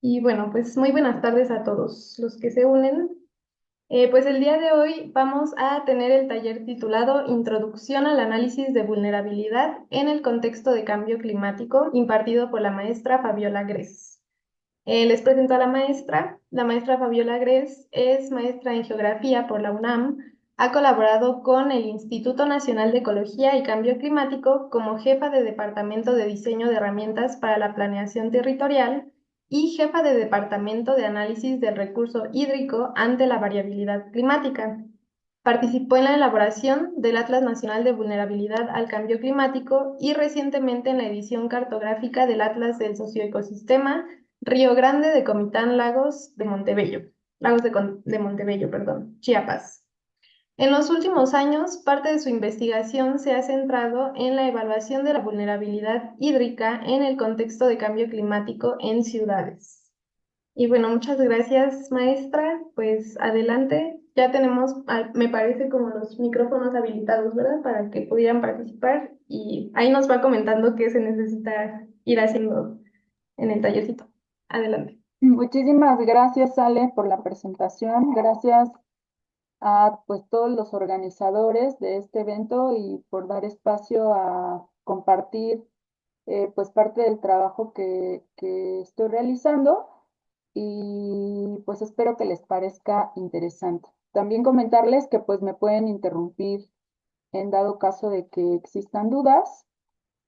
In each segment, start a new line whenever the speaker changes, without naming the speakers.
Y bueno, pues muy buenas tardes a todos los que se unen. Pues el día de hoy vamos a tener el taller titulado Introducción al análisis de vulnerabilidad en el contexto de cambio climático, impartido por la maestra Fabiola Gres. Les presento a la maestra. La maestra Fabiola Gres es maestra en geografía por la UNAM. Ha colaborado con el Instituto Nacional de Ecología y Cambio Climático como jefa de Departamento de Diseño de Herramientas para la Planeación Territorial y jefa de Departamento de Análisis del Recurso Hídrico ante la Variabilidad Climática. Participó en la elaboración del Atlas Nacional de Vulnerabilidad al Cambio Climático y recientemente en la edición cartográfica del Atlas del Socioecosistema Río Grande de Comitán Lagos de Montebello, de Montebello, perdón, Chiapas. En los últimos años, parte de su investigación se ha centrado en la evaluación de la vulnerabilidad hídrica en el contexto de cambio climático en ciudades. Y bueno, muchas gracias, maestra. Pues adelante. Ya tenemos, me parece, como los micrófonos habilitados, ¿verdad? Para que pudieran participar y ahí nos va comentando qué se necesita ir haciendo en el tallercito. Adelante.
Muchísimas gracias, Ale, por la presentación. Gracias a pues, todos los organizadores de este evento y por dar espacio a compartir pues, parte del trabajo que estoy realizando y pues espero que les parezca interesante. También comentarles que pues me pueden interrumpir en dado caso de que existan dudas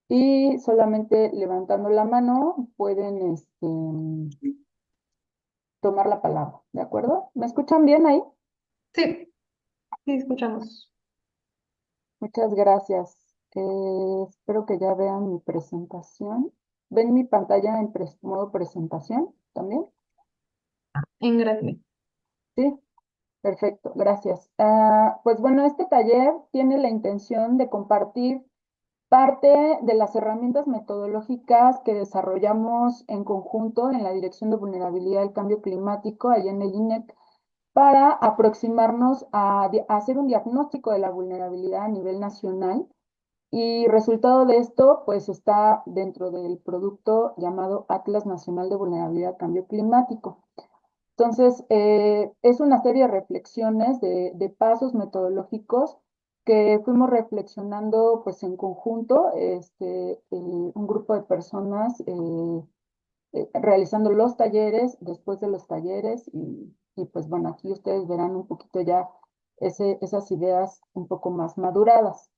y solamente levantando la mano pueden tomar la palabra, ¿de acuerdo? ¿Me escuchan bien ahí?
Sí, sí, escuchamos.
Muchas gracias. Espero que ya vean mi presentación. ¿Ven mi pantalla en modo presentación también?
En grande.
Sí, perfecto, gracias. Pues bueno, este taller tiene la intención de compartir parte de las herramientas metodológicas que desarrollamos en conjunto en la Dirección de Vulnerabilidad al Cambio Climático, allá en el INEC, para aproximarnos a hacer un diagnóstico de la vulnerabilidad a nivel nacional. Y resultado de esto, pues está dentro del producto llamado Atlas Nacional de Vulnerabilidad al Cambio Climático. Entonces, es una serie de reflexiones, de pasos metodológicos que fuimos reflexionando pues en conjunto, un grupo de personas realizando los talleres, después de los talleres y pues bueno, aquí ustedes verán un poquito ya esas ideas un poco más maduradas.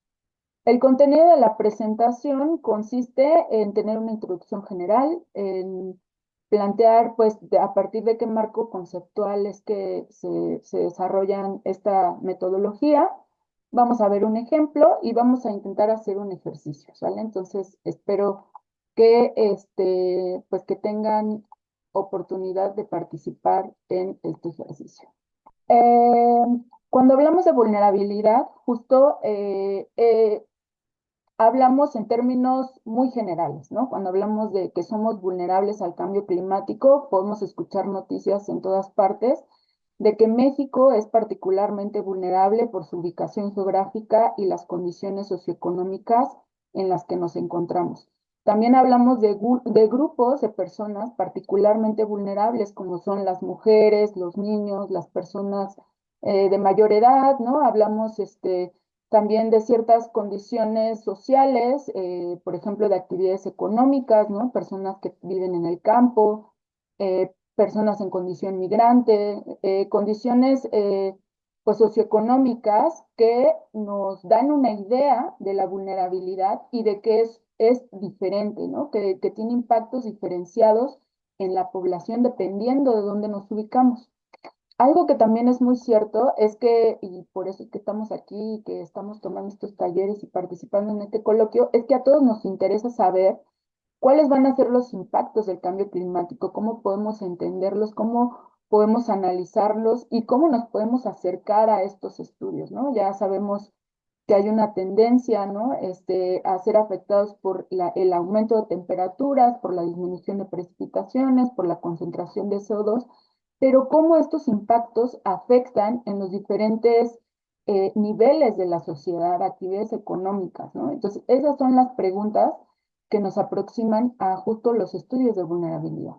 El contenido de la presentación consiste en tener una introducción general, en plantear, pues, a partir de qué marco conceptual es que se desarrollan esta metodología. Vamos a ver un ejemplo y vamos a intentar hacer un ejercicio, ¿sale? Entonces, espero que, pues, que tengan oportunidad de participar en este ejercicio. Eh, Cuando hablamos de vulnerabilidad, justo hablamos en términos muy generales, ¿no? Cuando hablamos de que somos vulnerables al cambio climático, podemos escuchar noticias en todas partes de que México es particularmente vulnerable por su ubicación geográfica y las condiciones socioeconómicas en las que nos encontramos. También hablamos de grupos de personas particularmente vulnerables, como son las mujeres, los niños, las personas de mayor edad, ¿no? Hablamos también de ciertas condiciones sociales, por ejemplo, de actividades económicas, ¿no? Personas que viven en el campo, personas en condición migrante, condiciones pues socioeconómicas que nos dan una idea de la vulnerabilidad y de que es diferente, ¿no? Que tiene impactos diferenciados en la población dependiendo de dónde nos ubicamos. Algo que también es muy cierto es que, y por eso es que estamos aquí, que estamos tomando estos talleres y participando en este coloquio, es que a todos nos interesa saber cuáles van a ser los impactos del cambio climático, cómo podemos entenderlos, cómo podemos analizarlos y cómo nos podemos acercar a estos estudios, ¿no? Ya sabemos que hay una tendencia, ¿no? A ser afectados por el aumento de temperaturas, por la disminución de precipitaciones, por la concentración de CO2, pero cómo estos impactos afectan en los diferentes niveles de la sociedad, actividades económicas, ¿no? Entonces, esas son las preguntas que nos aproximan a justo los estudios de vulnerabilidad.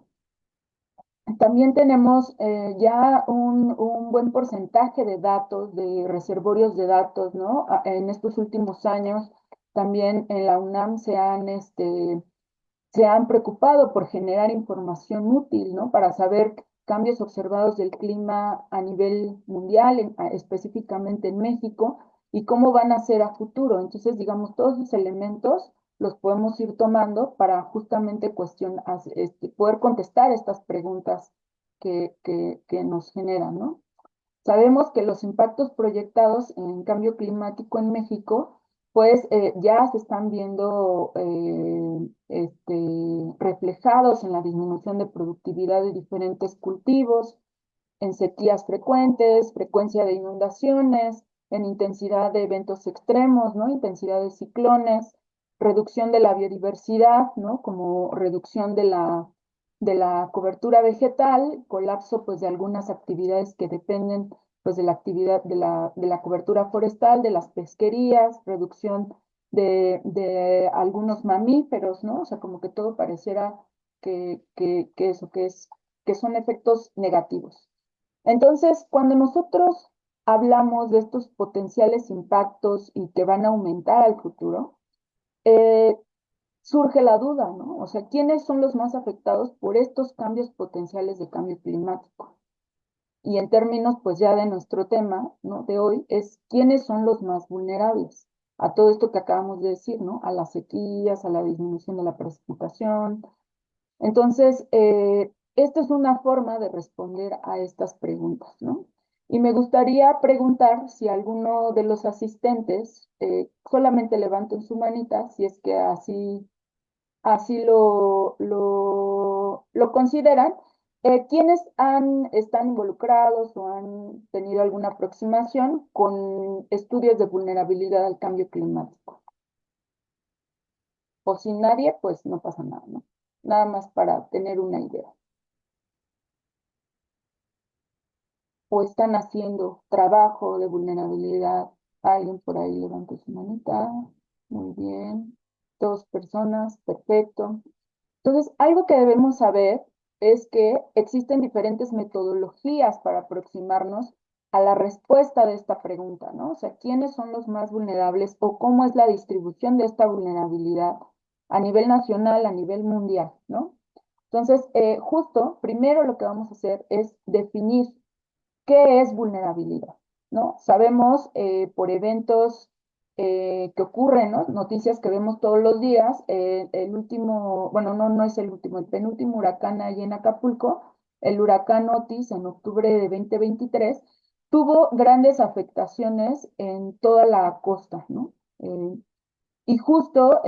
También tenemos ya un buen porcentaje de datos, de reservorios de datos, ¿no? En estos últimos años, también en la UNAM se han preocupado por generar información útil, ¿no? Para saber cambios observados del clima a nivel mundial, específicamente en México, y cómo van a ser a futuro. Entonces, digamos, todos esos elementos los podemos ir tomando para justamente poder contestar estas preguntas que nos generan, ¿no? Sabemos que los impactos proyectados en cambio climático en México, pues ya se están viendo reflejados en la disminución de productividad de diferentes cultivos, en sequías frecuentes, frecuencia de inundaciones, en intensidad de eventos extremos, ¿no? Intensidad de ciclones, reducción de la biodiversidad, ¿no? Como reducción de la cobertura vegetal, colapso pues de algunas actividades que dependen pues de la actividad de la cobertura forestal, de las pesquerías, reducción de algunos mamíferos, ¿no? O sea, como que todo pareciera que son efectos negativos. Entonces, cuando nosotros hablamos de estos potenciales impactos y que van a aumentar al futuro, eh, surge la duda, ¿no? O sea, ¿quiénes son los más afectados por estos cambios potenciales de cambio climático? Y en términos, pues ya de nuestro tema, ¿no? De hoy, es quiénes son los más vulnerables a todo esto que acabamos de decir, ¿no? A las sequías, a la disminución de la precipitación. Entonces, esta es una forma de responder a estas preguntas, ¿no? Y me gustaría preguntar si alguno de los asistentes solamente levanten su manita, si es que así lo consideran. ¿Quiénes están involucrados o han tenido alguna aproximación con estudios de vulnerabilidad al cambio climático? O sin nadie, pues no pasa nada, ¿no? Nada más para tener una idea. O están haciendo trabajo de vulnerabilidad. Alguien por ahí levantó su manita. Muy bien. Dos personas, perfecto. Entonces, algo que debemos saber es que existen diferentes metodologías para aproximarnos a la respuesta de esta pregunta, ¿no? O sea, ¿quiénes son los más vulnerables o cómo es la distribución de esta vulnerabilidad a nivel nacional, a nivel mundial, ¿no? Entonces, justo, primero lo que vamos a hacer es definir qué es vulnerabilidad, ¿no? Sabemos por eventos que ocurren, ¿no? Noticias que vemos todos los días, el último, bueno, no es el último, el penúltimo huracán ahí en Acapulco, el huracán Otis en octubre de 2023, tuvo grandes afectaciones en toda la costa, ¿no? Y justo,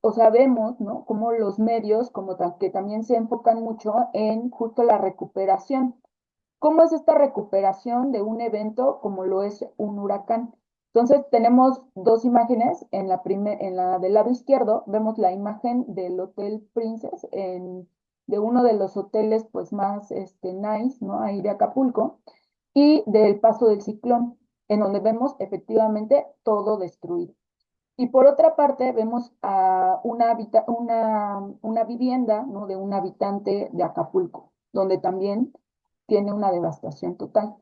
o sea, vemos, ¿no? Como los medios, que también se enfocan mucho en justo la recuperación. ¿Cómo es esta recuperación de un evento como lo es un huracán? Entonces tenemos dos imágenes. En la del lado izquierdo vemos la imagen del Hotel Princess, de uno de los hoteles pues más nice, ¿no? Ahí de Acapulco, y del paso del ciclón, en donde vemos efectivamente todo destruido. Y por otra parte, vemos a una vivienda, ¿no? De un habitante de Acapulco, donde también tiene una devastación total.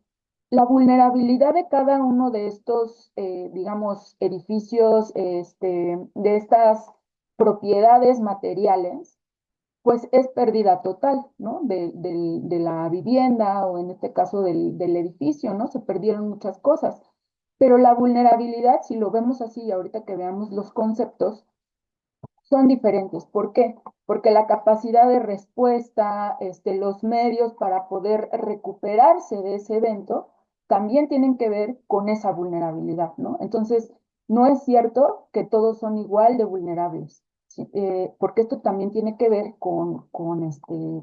La vulnerabilidad de cada uno de estos, digamos, edificios, de estas propiedades materiales, pues es pérdida total, ¿no? De la vivienda o en este caso del edificio, ¿no? Se perdieron muchas cosas. Pero la vulnerabilidad, si lo vemos así, ahorita que veamos los conceptos, son diferentes. ¿Por qué? Porque la capacidad de respuesta, los medios para poder recuperarse de ese evento, también tienen que ver con esa vulnerabilidad, ¿no? Entonces, no es cierto que todos son igual de vulnerables, ¿sí? Porque esto también tiene que ver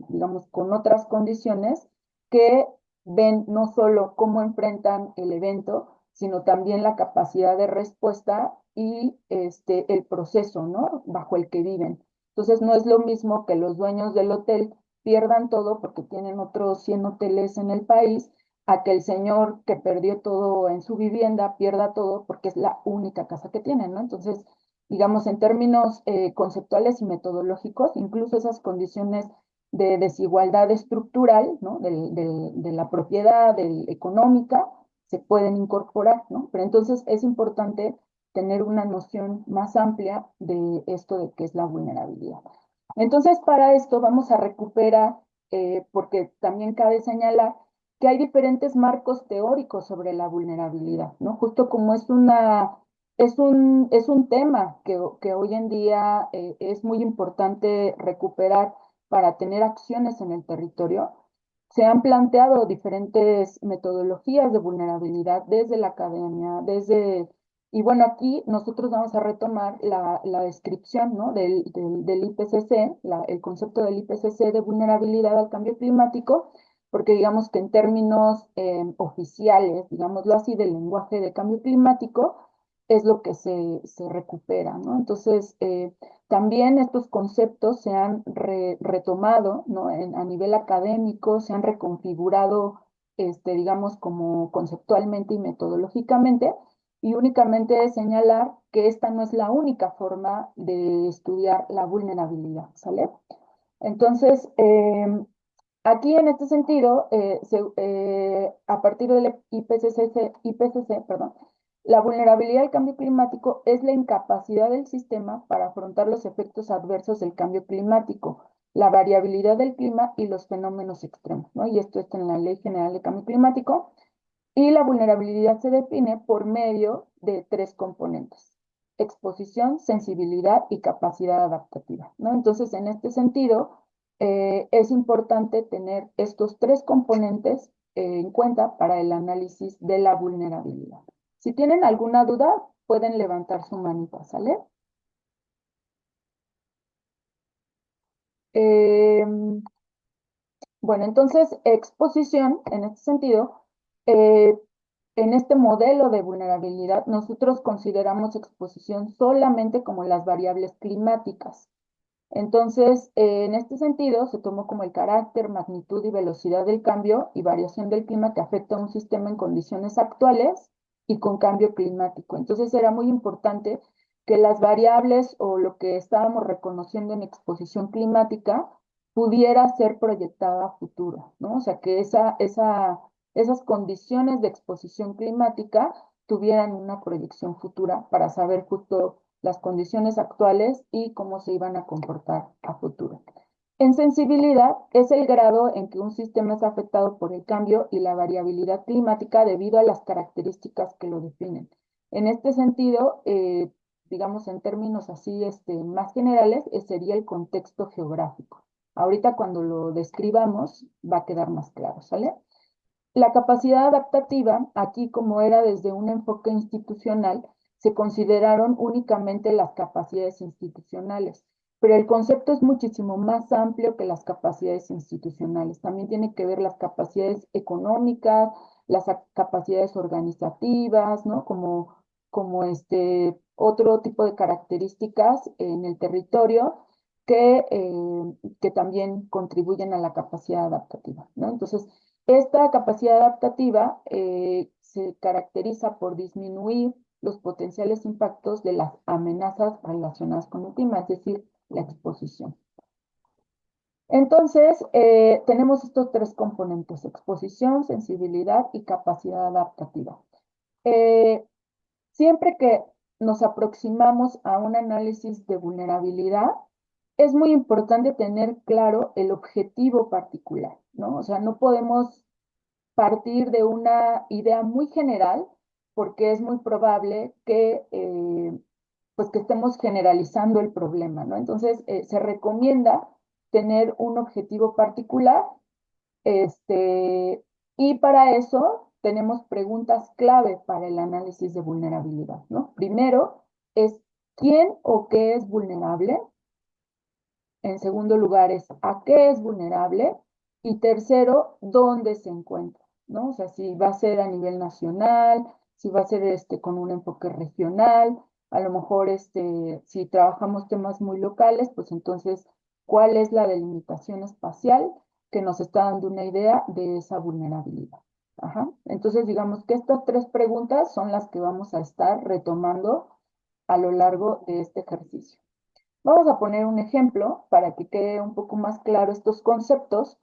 digamos, con otras condiciones que ven no solo cómo enfrentan el evento, sino también la capacidad de respuesta y el proceso, ¿no? Bajo el que viven. Entonces, no es lo mismo que los dueños del hotel pierdan todo porque tienen otros 100 hoteles en el país, a que el señor que perdió todo en su vivienda pierda todo porque es la única casa que tienen, ¿no? Entonces, digamos, en términos conceptuales y metodológicos, incluso esas condiciones de desigualdad estructural, ¿no? De la propiedad económica, se pueden incorporar, ¿no? Pero entonces es importante tener una noción más amplia de esto de qué es la vulnerabilidad. Entonces, para esto vamos a recuperar, porque también cabe señalar que hay diferentes marcos teóricos sobre la vulnerabilidad, ¿no? Justo como es un tema que hoy en día es muy importante recuperar para tener acciones en el territorio. Se han planteado diferentes metodologías de vulnerabilidad desde la academia, y bueno, aquí nosotros vamos a retomar la descripción, ¿no? del IPCC, el concepto del IPCC de vulnerabilidad al cambio climático, porque digamos que en términos oficiales, digámoslo así, del lenguaje de cambio climático, es lo que se recupera, ¿no? Entonces, también estos conceptos se han retomado, ¿no? A nivel académico, se han reconfigurado, digamos, como conceptualmente y metodológicamente, y únicamente señalar que esta no es la única forma de estudiar la vulnerabilidad, ¿sale? Entonces, aquí en este sentido, a partir del IPCC, perdón, la vulnerabilidad al cambio climático es la incapacidad del sistema para afrontar los efectos adversos del cambio climático, la variabilidad del clima y los fenómenos extremos, ¿no? Y esto está en la Ley General de Cambio Climático. Y la vulnerabilidad se define por medio de tres componentes: exposición, sensibilidad y capacidad adaptativa, ¿no? Entonces, en este sentido, es importante tener estos tres componentes en cuenta para el análisis de la vulnerabilidad. Si tienen alguna duda, pueden levantar su manita, ¿sale? Eh, bueno, entonces, exposición, en este sentido, eh, en este modelo de vulnerabilidad, nosotros consideramos exposición solamente como las variables climáticas. Entonces, en este sentido, se tomó como el carácter, magnitud y velocidad del cambio y variación del clima que afecta a un sistema en condiciones actuales y con cambio climático. Entonces, era muy importante que las variables o lo que estábamos reconociendo en exposición climática pudiera ser proyectada a futuro, ¿no? O sea, que esas condiciones de exposición climática tuvieran una proyección futura para saber justo las condiciones actuales y cómo se iban a comportar a futuro. En sensibilidad es el grado en que un sistema es afectado por el cambio y la variabilidad climática debido a las características que lo definen. En este sentido, digamos en términos así más generales, sería el contexto geográfico. Ahorita cuando lo describamos va a quedar más claro, ¿sale? La capacidad adaptativa, aquí como era desde un enfoque institucional, se consideraron únicamente las capacidades institucionales, pero el concepto es muchísimo más amplio que las capacidades institucionales. También tiene que ver las capacidades económicas, las capacidades organizativas, ¿no? Como otro tipo de características en el territorio que también contribuyen a la capacidad adaptativa, ¿no? Entonces, esta capacidad adaptativa se caracteriza por disminuir los potenciales impactos de las amenazas relacionadas con el clima, es decir, la exposición. Entonces, tenemos estos tres componentes: exposición, sensibilidad y capacidad adaptativa. Eh, Siempre que nos aproximamos a un análisis de vulnerabilidad, es muy importante tener claro el objetivo particular, ¿no? O sea, no podemos partir de una idea muy general, porque es muy probable pues que estemos generalizando el problema, ¿no? Entonces, se recomienda tener un objetivo particular, este, y para eso tenemos preguntas clave para el análisis de vulnerabilidad, ¿no? Primero es quién o qué es vulnerable. En segundo lugar es a qué es vulnerable. Y tercero, dónde se encuentra, ¿no? O sea, si va a ser a nivel nacional, si va a ser con un enfoque regional, a lo mejor si trabajamos temas muy locales, pues entonces, ¿cuál es la delimitación espacial que nos está dando una idea de esa vulnerabilidad? Ajá. Entonces, digamos que estas tres preguntas son las que vamos a estar retomando a lo largo de este ejercicio. Vamos a poner un ejemplo para que quede un poco más claro estos conceptos.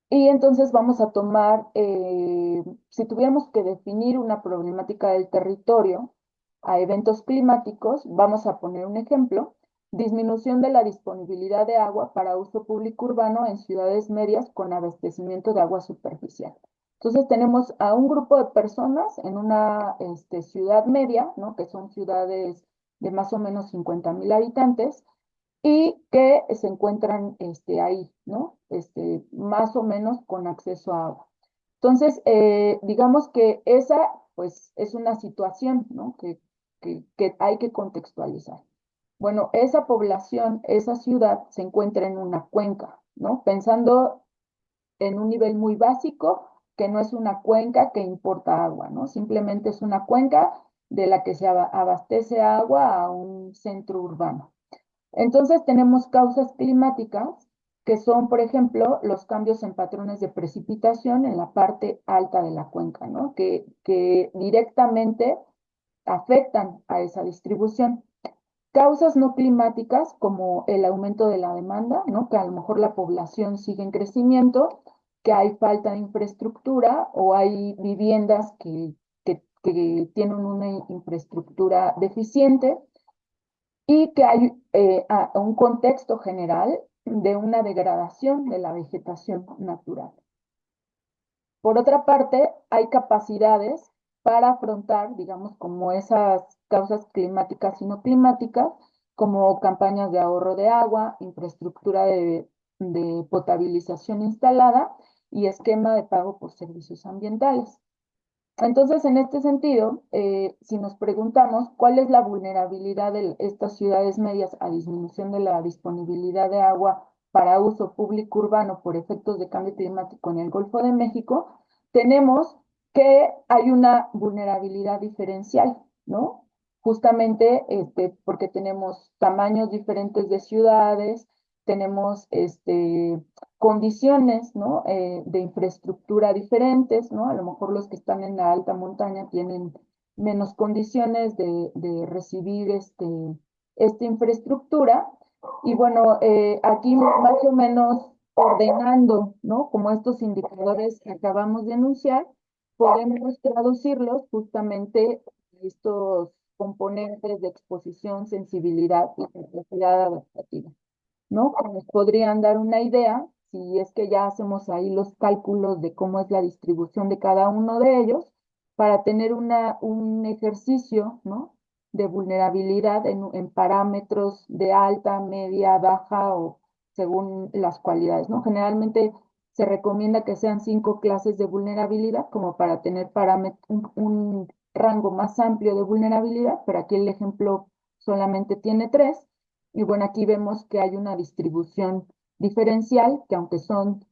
Y entonces vamos a tomar, si tuviéramos que definir una problemática del territorio a eventos climáticos, vamos a poner un ejemplo: disminución de la disponibilidad de agua para uso público urbano en ciudades medias con abastecimiento de agua superficial. Entonces tenemos a un grupo de personas en una ciudad media, ¿no? Que son ciudades de más o menos 50,000 habitantes, y que se encuentran ahí, ¿no? Más o menos con acceso a agua. Entonces, digamos que esa, pues, es una situación, ¿no? Que hay que contextualizar. Bueno, esa población, esa ciudad se encuentra en una cuenca, ¿no? Pensando en un nivel muy básico, que no es una cuenca que importa agua, ¿no? Simplemente es una cuenca de la que se abastece agua a un centro urbano. Entonces tenemos causas climáticas que son, por ejemplo, los cambios en patrones de precipitación en la parte alta de la cuenca, ¿no? Que directamente afectan a esa distribución. Causas no climáticas como el aumento de la demanda, ¿no? Que a lo mejor la población sigue en crecimiento, que hay falta de infraestructura o hay viviendas que tienen una infraestructura deficiente, y que hay un contexto general de una degradación de la vegetación natural. Por otra parte, hay capacidades para afrontar, digamos, como esas causas climáticas y no climáticas, como campañas de ahorro de agua, infraestructura de potabilización instalada y esquema de pago por servicios ambientales. Entonces, en este sentido, si nos preguntamos cuál es la vulnerabilidad de estas ciudades medias a disminución de la disponibilidad de agua para uso público urbano por efectos de cambio climático en el Golfo de México, tenemos que hay una vulnerabilidad diferencial, ¿no? Justamente porque tenemos tamaños diferentes de ciudades, tenemos condiciones, ¿no? De infraestructura diferentes, ¿no? A lo mejor los que están en la alta montaña tienen menos condiciones de recibir esta infraestructura. Y bueno, aquí más o menos ordenando, ¿no? Como estos indicadores que acabamos de enunciar, podemos traducirlos justamente a estos componentes de exposición, sensibilidad y capacidad adaptativa, ¿no? Que nos podrían dar una idea, si es que ya hacemos ahí los cálculos de cómo es la distribución de cada uno de ellos, para tener un ejercicio, ¿no? De vulnerabilidad en parámetros de alta, media, baja o según las cualidades, ¿no? Generalmente se recomienda que sean 5 clases de vulnerabilidad como para tener un rango más amplio de vulnerabilidad, pero aquí el ejemplo solamente tiene 3. Y bueno, aquí vemos que hay una distribución diferencial, que aunque son,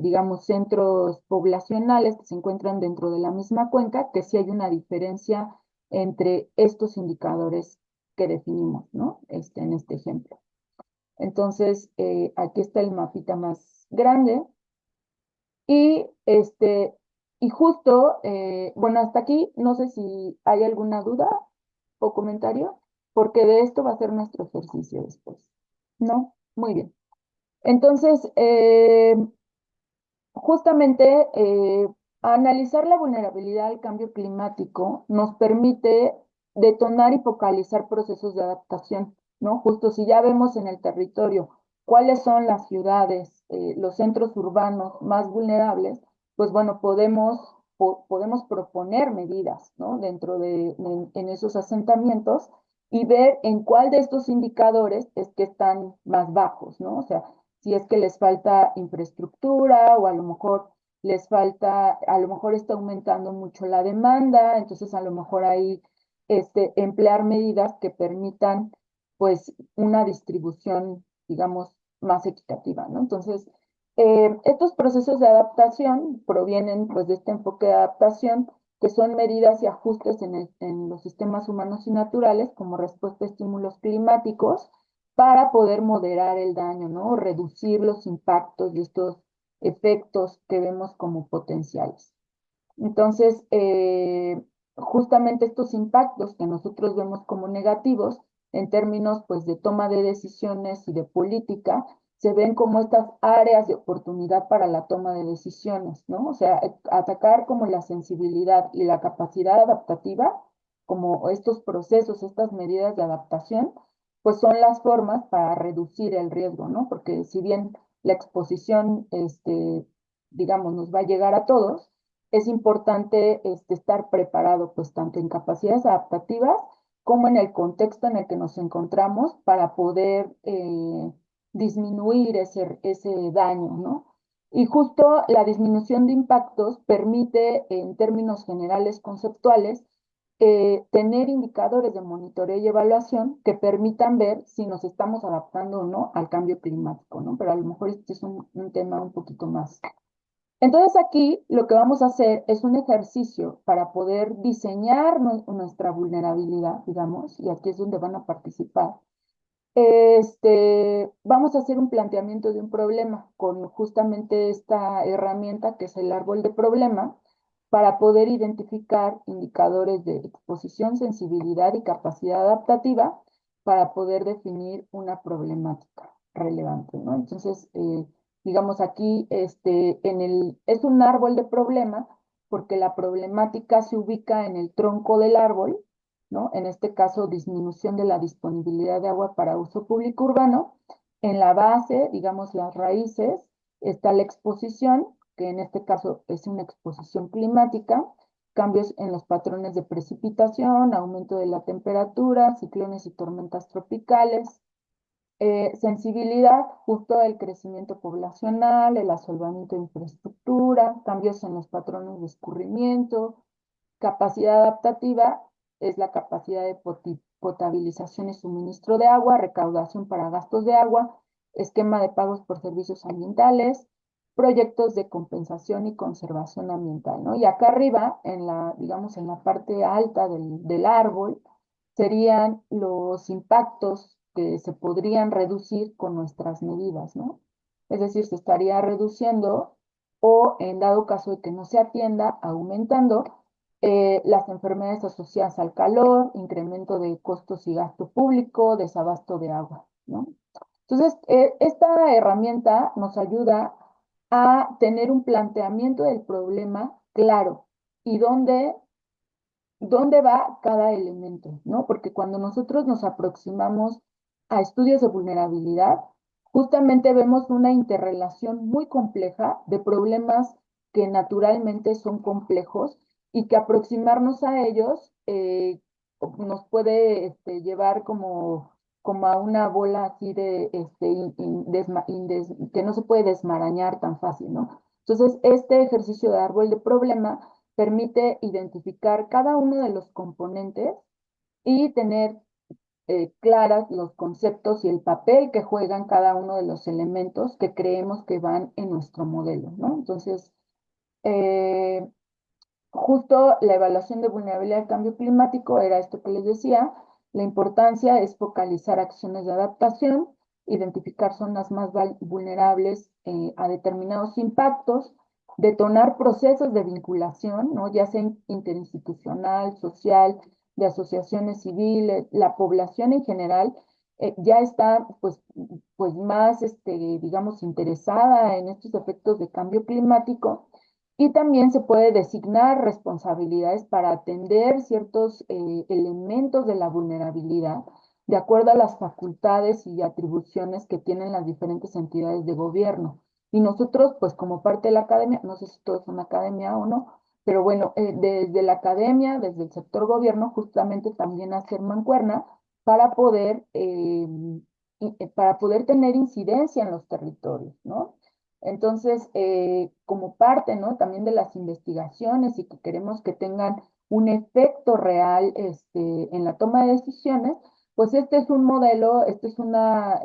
digamos, centros poblacionales que se encuentran dentro de la misma cuenca, que sí hay una diferencia entre estos indicadores que definimos, ¿no? En este ejemplo. Entonces, aquí está el mapita más grande. Y, y justo, bueno, hasta aquí, no sé si hay alguna duda o comentario, porque de esto va a ser nuestro ejercicio después. ¿No? Muy bien. Entonces, justamente analizar la vulnerabilidad al cambio climático nos permite detonar y focalizar procesos de adaptación, ¿no? Justo si ya vemos en el territorio cuáles son las ciudades, los centros urbanos más vulnerables, pues bueno, podemos proponer medidas, ¿no? Dentro en esos asentamientos y ver en cuál de estos indicadores es que están más bajos, ¿no? O sea, si es que les falta infraestructura o a lo mejor les falta, a lo mejor está aumentando mucho la demanda, entonces a lo mejor ahí emplear medidas que permitan pues una distribución, digamos, más equitativa, ¿no? Entonces, estos procesos de adaptación provienen pues de este enfoque de adaptación, que son medidas y ajustes en los sistemas humanos y naturales como respuesta a estímulos climáticos para poder moderar el daño, ¿no? Reducir los impactos de estos efectos que vemos como potenciales. Entonces, justamente estos impactos que nosotros vemos como negativos en términos pues de toma de decisiones y de política, se ven como estas áreas de oportunidad para la toma de decisiones, ¿no? O sea, atacar como la sensibilidad y la capacidad adaptativa, como estos procesos, estas medidas de adaptación, pues son las formas para reducir el riesgo, ¿no? Porque si bien la exposición, digamos, nos va a llegar a todos, es importante estar preparado, pues tanto en capacidades adaptativas como en el contexto en el que nos encontramos para poder disminuir ese daño, ¿no? Y justo la disminución de impactos permite, en términos generales conceptuales, tener indicadores de monitoreo y evaluación que permitan ver si nos estamos adaptando o no al cambio climático, ¿no? Pero a lo mejor este es un tema un poquito más. Entonces aquí lo que vamos a hacer es un ejercicio para poder diseñar nuestra vulnerabilidad, digamos, y aquí es donde van a participar. Vamos a hacer un planteamiento de un problema con justamente esta herramienta que es el árbol de problema para poder identificar indicadores de exposición, sensibilidad y capacidad adaptativa para poder definir una problemática relevante, ¿no? Entonces, digamos aquí, es un árbol de problema porque la problemática se ubica en el tronco del árbol, ¿no? En este caso, disminución de la disponibilidad de agua para uso público urbano. En la base, digamos, las raíces, está la exposición, que en este caso es una exposición climática, cambios en los patrones de precipitación, aumento de la temperatura, ciclones y tormentas tropicales, sensibilidad, justo el crecimiento poblacional, el asolvamiento de infraestructura, cambios en los patrones de escurrimiento, capacidad adaptativa es la capacidad de potabilización y suministro de agua, recaudación para gastos de agua, esquema de pagos por servicios ambientales, proyectos de compensación y conservación ambiental, ¿no? Y acá arriba, digamos, en la parte alta del árbol, serían los impactos que se podrían reducir con nuestras medidas, ¿no? Es decir, se estaría reduciendo o, en dado caso de que no se atienda, aumentando las enfermedades asociadas al calor, incremento de costos y gasto público, desabasto de agua, ¿no? Entonces, esta herramienta nos ayuda a tener un planteamiento del problema claro y dónde va cada elemento, ¿no? Porque cuando nosotros nos aproximamos a estudios de vulnerabilidad, justamente vemos una interrelación muy compleja de problemas que naturalmente son complejos y que aproximarnos a ellos nos puede llevar como a una bola así de que no se puede desmarañar tan fácil, ¿no? Entonces, este ejercicio de árbol de problema permite identificar cada uno de los componentes y tener claras los conceptos y el papel que juegan cada uno de los elementos que creemos que van en nuestro modelo, ¿no? Entonces, eh, justo la evaluación de vulnerabilidad al cambio climático era esto que les decía. La importancia es focalizar acciones de adaptación, identificar zonas más vulnerables a determinados impactos, detonar procesos de vinculación, ¿no? Ya sea interinstitucional, social, de asociaciones civiles, la población en general ya está pues más, digamos, interesada en estos efectos de cambio climático y también se puede designar responsabilidades para atender ciertos elementos de la vulnerabilidad de acuerdo a las facultades y atribuciones que tienen las diferentes entidades de gobierno. Y nosotros, pues como parte de la academia, no sé si todos son academia o no, pero bueno, desde la academia, desde el sector gobierno, justamente también hacer mancuerna para para poder tener incidencia en los territorios, ¿no? Entonces, como parte, ¿no? También de las investigaciones y que queremos que tengan un efecto real en la toma de decisiones, pues este es un modelo, este es una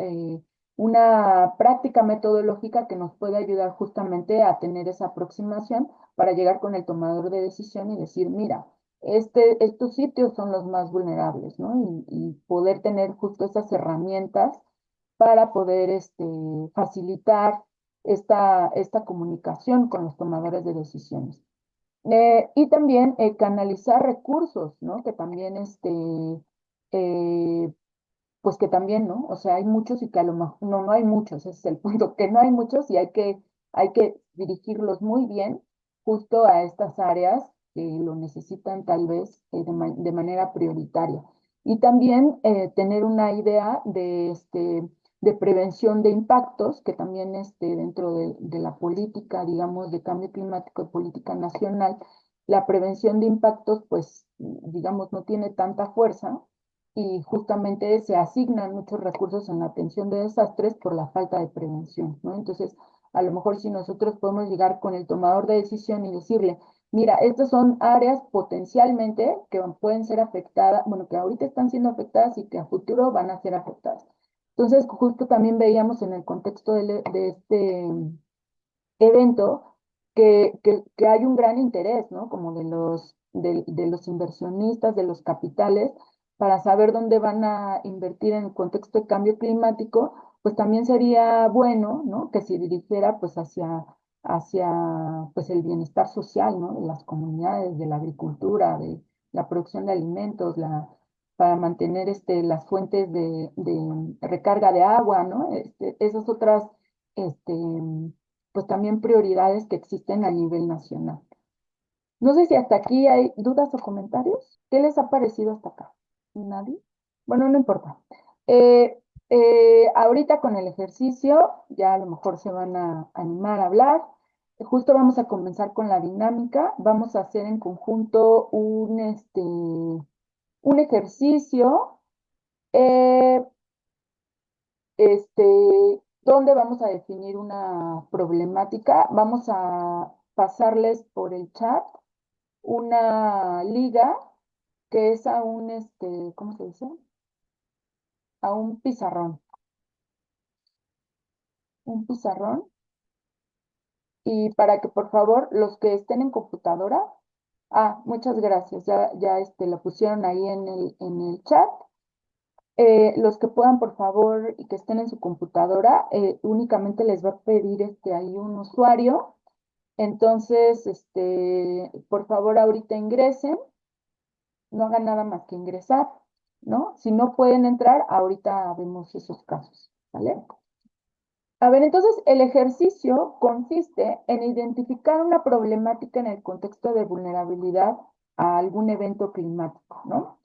práctica metodológica que nos puede ayudar justamente a tener esa aproximación para llegar con el tomador de decisión y decir, mira, estos sitios son los más vulnerables, ¿no? Y poder tener justo esas herramientas para poder facilitar esta comunicación con los tomadores de decisiones. Y también canalizar recursos, ¿no? Que también eh, pues que también, ¿no? O sea, hay muchos y que a lo mejor, no hay muchos, ese es el punto, que no hay muchos y hay que dirigirlos muy bien justo a estas áreas que lo necesitan tal vez de manera prioritaria. Y también tener una idea de prevención de impactos, que también dentro de la política, digamos, de cambio climático y política nacional, la prevención de impactos, pues, digamos, no tiene tanta fuerza y justamente se asignan muchos recursos en la atención de desastres por la falta de prevención, ¿no? Entonces, a lo mejor si nosotros podemos llegar con el tomador de decisión y decirle, mira, estas son áreas potencialmente que pueden ser afectadas, bueno, que ahorita están siendo afectadas y que a futuro van a ser afectadas. Entonces, justo también veíamos en el contexto de este evento que hay un gran interés, ¿no? Como de los inversionistas, de los capitales, para saber dónde van a invertir en el contexto de cambio climático, pues también sería bueno, ¿no? Que se dirigiera pues hacia pues el bienestar social, ¿no? De las comunidades, de la agricultura, de la producción de alimentos, para mantener las fuentes de recarga de agua, ¿no? Esas otras, este, pues también prioridades que existen a nivel nacional. No sé si hasta aquí hay dudas o comentarios. ¿Qué les ha parecido hasta acá? ¿Nadie? Bueno, no importa. Eh, ahorita con el ejercicio ya a lo mejor se van a animar a hablar. Justo vamos a comenzar con la dinámica. Vamos a hacer en conjunto un ejercicio eh, donde vamos a definir una problemática. Vamos a pasarles por el chat una liga que es a un, ¿cómo se dice? A un pizarrón. Y para que por favor los que estén en computadora, muchas gracias, ya lo pusieron ahí en el chat. Los que puedan, por favor, y que estén en su computadora, únicamente les va a pedir ahí un usuario. Entonces, por favor, ahorita ingresen, no hagan nada más que ingresar, ¿no? Si no pueden entrar, ahorita vemos esos casos, ¿vale? A ver, entonces el ejercicio consiste en identificar una problemática en el contexto de vulnerabilidad a algún evento climático, ¿no?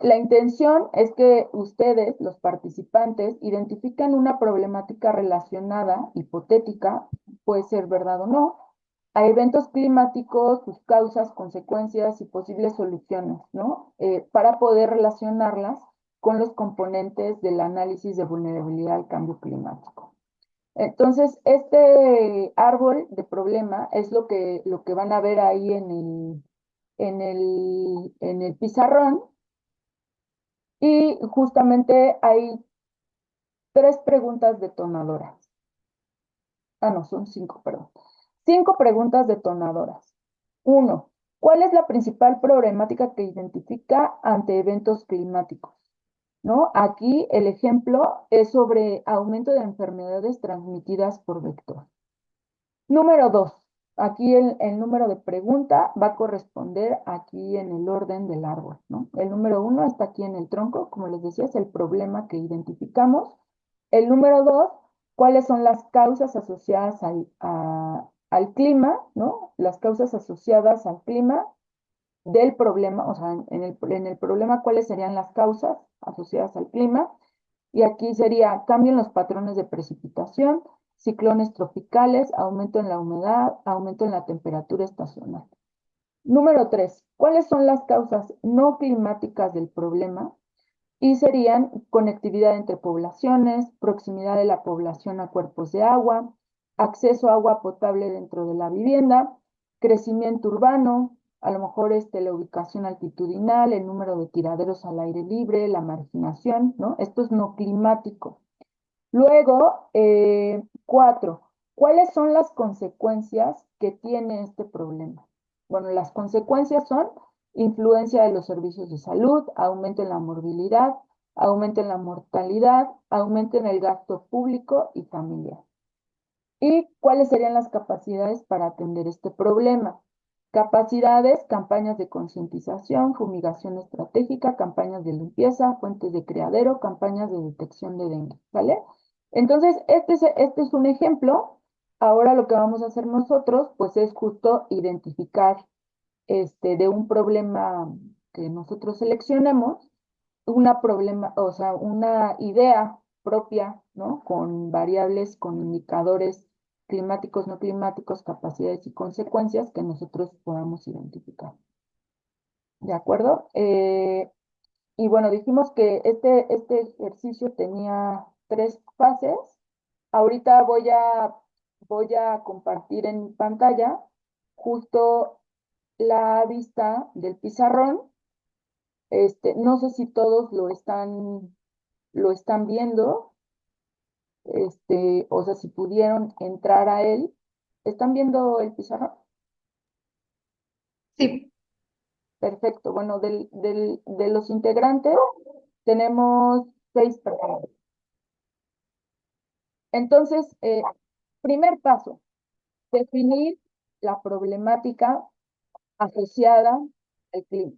La intención es que ustedes, los participantes, identifiquen una problemática relacionada, hipotética, puede ser verdad o no, a eventos climáticos, sus causas, consecuencias y posibles soluciones, ¿no? Para poder relacionarlas con los componentes del análisis de vulnerabilidad al cambio climático. Entonces, este árbol de problema es lo que van a ver ahí en el pizarrón. Y justamente hay 3 preguntas detonadoras. No, son 5, perdón. 5 preguntas detonadoras. 1. ¿Cuál es la principal problemática que identifica ante eventos climáticos? ¿No? Aquí el ejemplo es sobre aumento de enfermedades transmitidas por vector. Número 2. Aquí el número de pregunta va a corresponder aquí en el orden del árbol, ¿no? El número 1 está aquí en el tronco, como les decía, es el problema que identificamos. El número 2, ¿cuáles son las causas asociadas al clima, ¿no? Las causas asociadas al clima del problema, o sea, en el problema, ¿cuáles serían las causas asociadas al clima? Y aquí sería cambio en los patrones de precipitación, ciclones tropicales, aumento en la humedad, aumento en la temperatura estacional. Número 3, ¿cuáles son las causas no climáticas del problema? Y serían conectividad entre poblaciones, proximidad de la población a cuerpos de agua, acceso a agua potable dentro de la vivienda, crecimiento urbano, a lo mejor la ubicación altitudinal, el número de tiraderos al aire libre, la marginación, ¿no? Esto es no climático. Luego, 4, ¿cuáles son las consecuencias que tiene este problema? Bueno, las consecuencias son influencia de los servicios de salud, aumento en la morbilidad, aumento en la mortalidad, aumento en el gasto público y familiar. ¿Y cuáles serían las capacidades para atender este problema? Capacidades, campañas de concientización, fumigación estratégica, campañas de limpieza, fuentes de criadero, campañas de detección de dengue, ¿vale? Entonces, este es un ejemplo. Ahora lo que vamos a hacer nosotros, pues es justo identificar de un problema que nosotros seleccionemos, o sea, una idea propia, ¿no? Con variables, con indicadores climáticos, no climáticos, capacidades y consecuencias que nosotros podamos identificar. ¿De acuerdo? Y bueno, dijimos que este ejercicio tenía 3 fases. Ahorita voy a compartir en pantalla justo la vista del pizarrón. No sé si todos lo están viendo, o sea, si pudieron entrar a él. ¿Están viendo el pizarrón?
Sí,
Perfecto. Bueno, de los integrantes tenemos 6 personas. Entonces, primer paso, definir la problemática asociada al clima.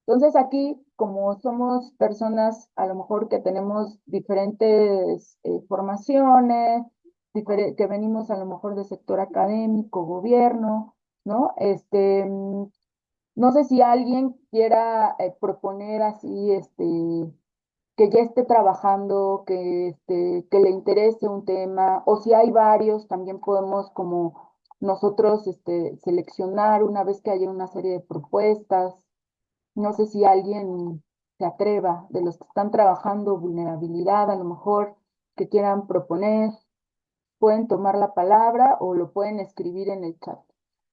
Entonces aquí, como somos personas a lo mejor que tenemos diferentes formaciones, que venimos a lo mejor del sector académico, gobierno, ¿no? No sé si alguien quiera proponer así, que ya esté trabajando, que le interese un tema, o si hay varios, también podemos como nosotros seleccionar una vez que haya una serie de propuestas. No sé si alguien se atreva de los que están trabajando vulnerabilidad, a lo mejor que quieran proponer, pueden tomar la palabra o lo pueden escribir en el chat.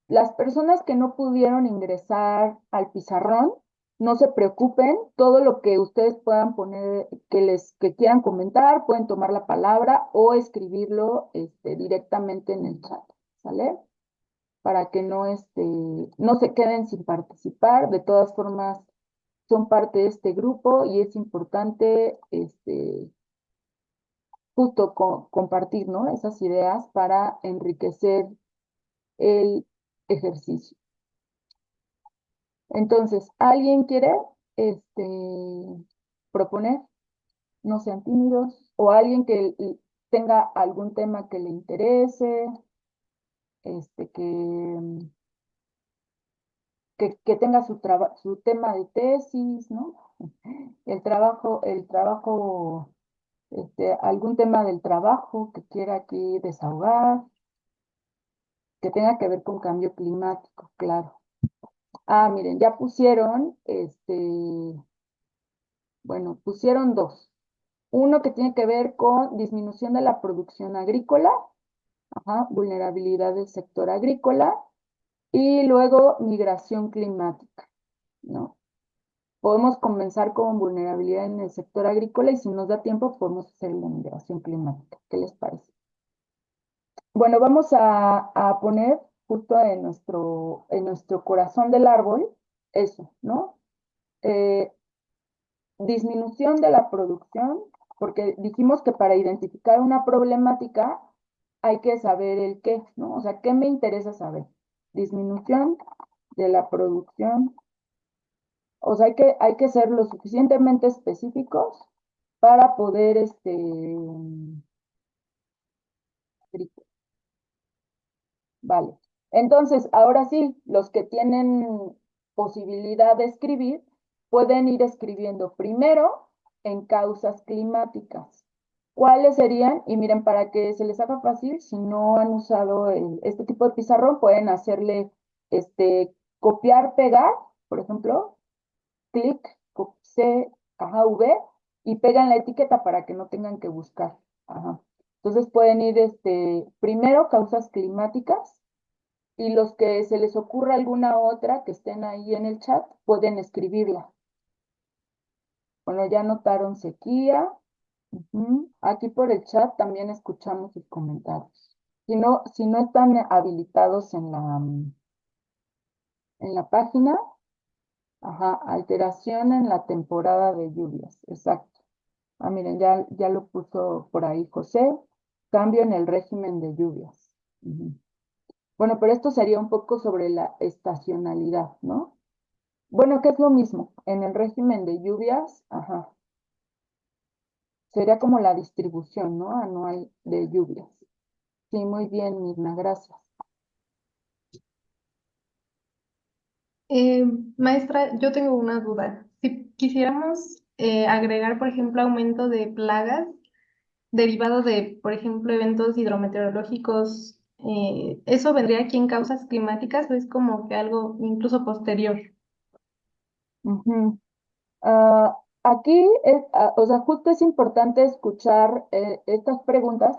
Las personas que no pudieron ingresar al pizarrón, no se preocupen, todo lo que ustedes puedan poner, que quieran comentar, pueden tomar la palabra o escribirlo directamente en el chat, ¿sale? Para que no se queden sin participar. De todas formas, son parte de este grupo y es importante justo compartir, ¿no? Esas ideas para enriquecer el ejercicio. Entonces, ¿alguien quiere este, proponer? No sean tímidos. O alguien que tenga algún tema que le interese, que tenga su tema de tesis, ¿no? Algún tema del trabajo que quiera aquí desahogar, que tenga que ver con cambio climático, claro. Ah, miren, ya pusieron, bueno, pusieron 2. Uno que tiene que ver con disminución de la producción agrícola, ajá, vulnerabilidad del sector agrícola, y luego migración climática, ¿no? Podemos comenzar con vulnerabilidad en el sector agrícola y si nos da tiempo podemos hacer la migración climática. ¿Qué les parece? Bueno, vamos a poner justo en nuestro corazón del árbol eso, ¿no? Eh, disminución de la producción, porque dijimos que para identificar una problemática hay que saber el qué, ¿no? O sea, ¿qué me interesa saber? Disminución de la producción. O sea, hay que ser lo suficientemente específicos para poder, vale. Entonces, ahora sí, los que tienen posibilidad de escribir, pueden ir escribiendo primero en causas climáticas. ¿Cuáles serían? Y miren, para que se les haga fácil, si no han usado este tipo de pizarrón, pueden hacerle, copiar, pegar, por ejemplo, clic, C, ajá, V, y pegan la etiqueta para que no tengan que buscar. Ajá. Entonces pueden ir, primero causas climáticas, y los que se les ocurra alguna otra que estén ahí en el chat, pueden escribirla. Bueno, ya notaron sequía. Ujú. Aquí por el chat también escuchamos sus comentarios. Si no están habilitados en la página, ajá, alteración en la temporada de lluvias, exacto. Ah, miren, ya lo puso por ahí José, cambio en el régimen de lluvias. Ujú. Bueno, pero esto sería un poco sobre la estacionalidad, ¿no? Bueno, que es lo mismo, en el régimen de lluvias, ajá, sería como la distribución, ¿no? Anual de lluvias. Sí, muy bien, Mirna, gracias.
Eh, Maestra, yo tengo una duda. Si quisiéramos agregar, por ejemplo, aumento de plagas derivado de, por ejemplo, eventos hidrometeorológicos, ¿eso vendría aquí en causas climáticas o es como que algo incluso posterior?
Ujú. Aquí es, o sea, justo es importante escuchar estas preguntas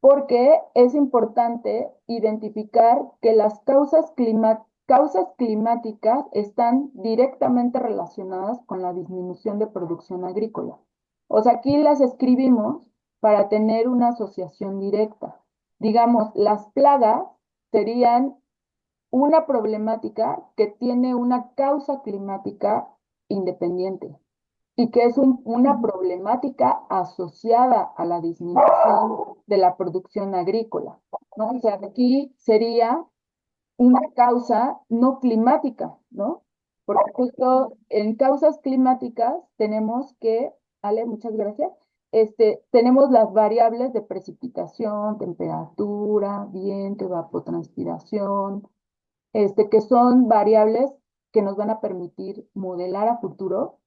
porque es importante identificar que las causas climáticas están directamente relacionadas con la disminución de producción agrícola. O sea, aquí las escribimos para tener una asociación directa. Digamos, las plagas serían una problemática que tiene una causa climática independiente y que es una
Ujú.
problemática asociada a la disminución de la producción agrícola, ¿no? O sea, aquí sería una causa no climática, ¿no? Porque justo en causas climáticas tenemos que, Ale, muchas gracias, tenemos las variables de precipitación, temperatura, viento, evapotranspiración, que son variables que nos van a permitir modelar a futuro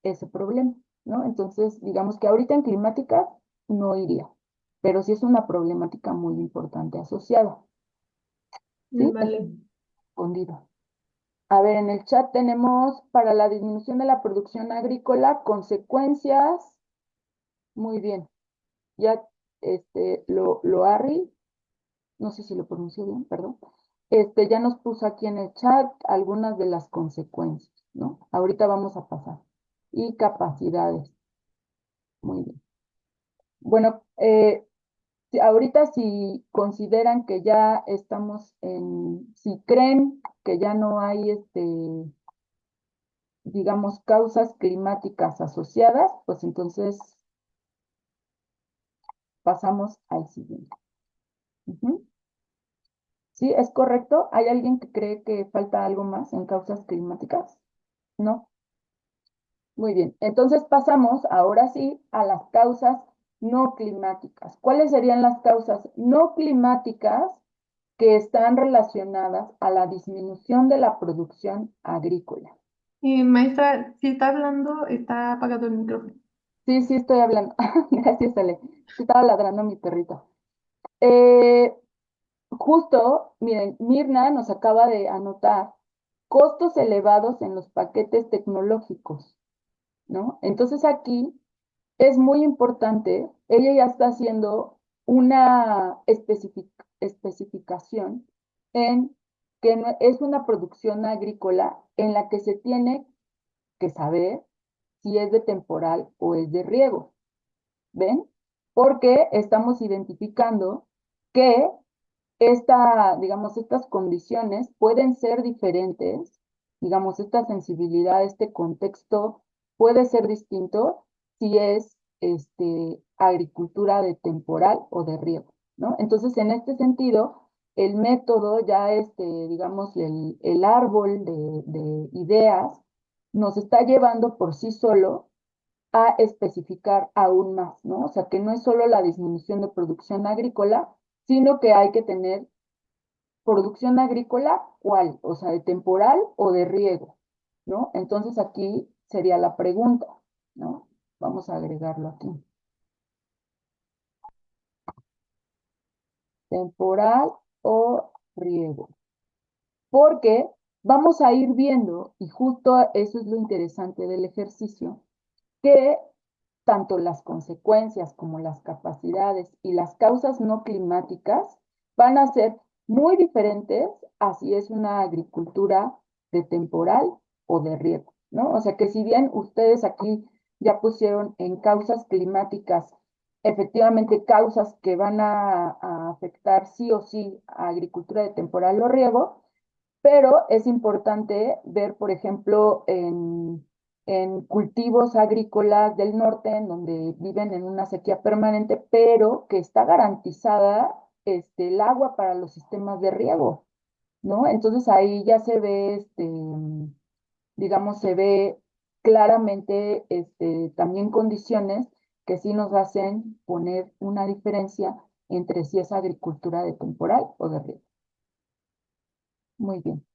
ese problema, ¿no? Entonces, digamos que ahorita en climática no iría, pero sí es una problemática muy importante asociada, ¿sí? Es
Vale.
escondida. A ver, en el chat tenemos para la disminución de la producción agrícola consecuencias, muy bien, ya lo Harry, no sé si lo pronuncio bien, perdón, ya nos puso aquí en el chat algunas de las consecuencias, ¿no? Ahorita vamos a pasar. Y capacidades, muy bien. Bueno, ahorita si consideran que ya estamos si creen que ya no hay, digamos, causas climáticas asociadas, pues entonces pasamos al siguiente. Ujú. ¿Sí? ¿Es correcto? ¿Hay alguien que cree que falta algo más en causas climáticas? No. Muy bien. Entonces pasamos ahora sí a las causas no climáticas. ¿Cuáles serían las causas no climáticas que están relacionadas a la disminución de la producción agrícola?
Maestra, si está hablando, está apagado el micrófono.
Sí, sí, estoy hablando. Gracias, Ale. Sí, estaba ladrando mi perrito. Eh, Justo, miren, Mirna nos acaba de anotar costos elevados en los paquetes tecnológicos, ¿no? Entonces aquí es muy importante, ella ya está haciendo una especificación en que es una producción agrícola en la que se tiene que saber si es de temporal o es de riego. ¿Ven? Porque estamos identificando que digamos, estas condiciones pueden ser diferentes, digamos, esta sensibilidad, este contexto puede ser distinto si es agricultura de temporal o de riego, ¿no? Entonces, en este sentido, el método ya, digamos, el árbol de ideas nos está llevando por sí solo a especificar aún más, ¿no? O sea, que no es solo la disminución de producción agrícola, sino que hay que tener producción agrícola, ¿cuál? O sea, de temporal o de riego, ¿no? Entonces aquí sería la pregunta, ¿no? Vamos a agregarlo aquí. Temporal o riego. Porque vamos a ir viendo, y justo eso es lo interesante del ejercicio, que tanto las consecuencias como las capacidades y las causas no climáticas van a ser muy diferentes a si es una agricultura de temporal o de riego, ¿no? O sea que si bien ustedes aquí ya pusieron en causas climáticas, efectivamente causas que van a afectar sí o sí a agricultura de temporal o riego, pero es importante ver, por ejemplo, en cultivos agrícolas del norte, en donde viven en una sequía permanente, pero que está garantizada el agua para los sistemas de riego. ¿no? Entonces ahí ya se ve, digamos, se ve claramente también condiciones que sí nos hacen poner una diferencia entre si es agricultura de temporal o de riego. Muy bien.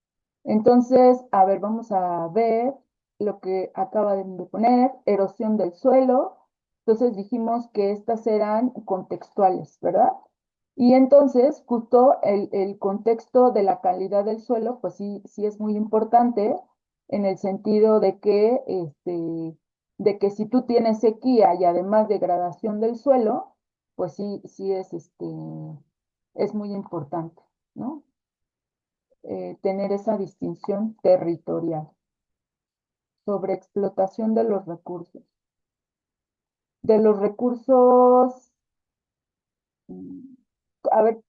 Entonces, a ver, vamos a ver lo que acaba de poner, erosión del suelo. Entonces dijimos que estas eran contextuales, ¿verdad? Y entonces, justo el contexto de la calidad del suelo, pues sí, sí es muy importante en el sentido de que si tú tienes sequía y además degradación del suelo, pues sí, sí es muy importante, ¿no? Tener esa distinción territorial sobre explotación de los recursos. De los recursos, mm, a ver,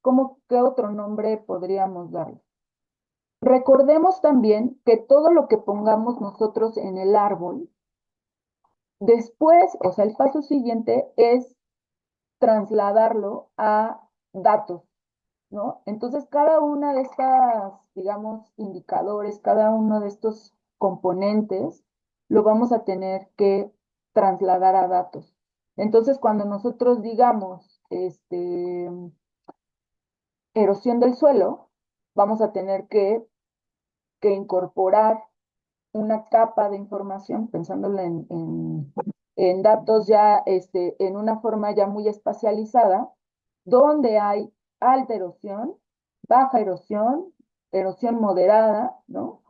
¿qué otro nombre podríamos darle? Recordemos también que todo lo que pongamos nosotros en el árbol, después, o sea, el paso siguiente es trasladarlo a datos, ¿no? Entonces, cada una de estas, digamos, indicadores, cada uno de estos componentes, lo vamos a tener que trasladar a datos. Entonces, cuando nosotros digamos, erosión del suelo, vamos a tener que incorporar una capa de información, pensándolo en datos ya, en una forma ya muy espacializada, donde hay alta erosión, baja erosión, erosión moderada, ¿no?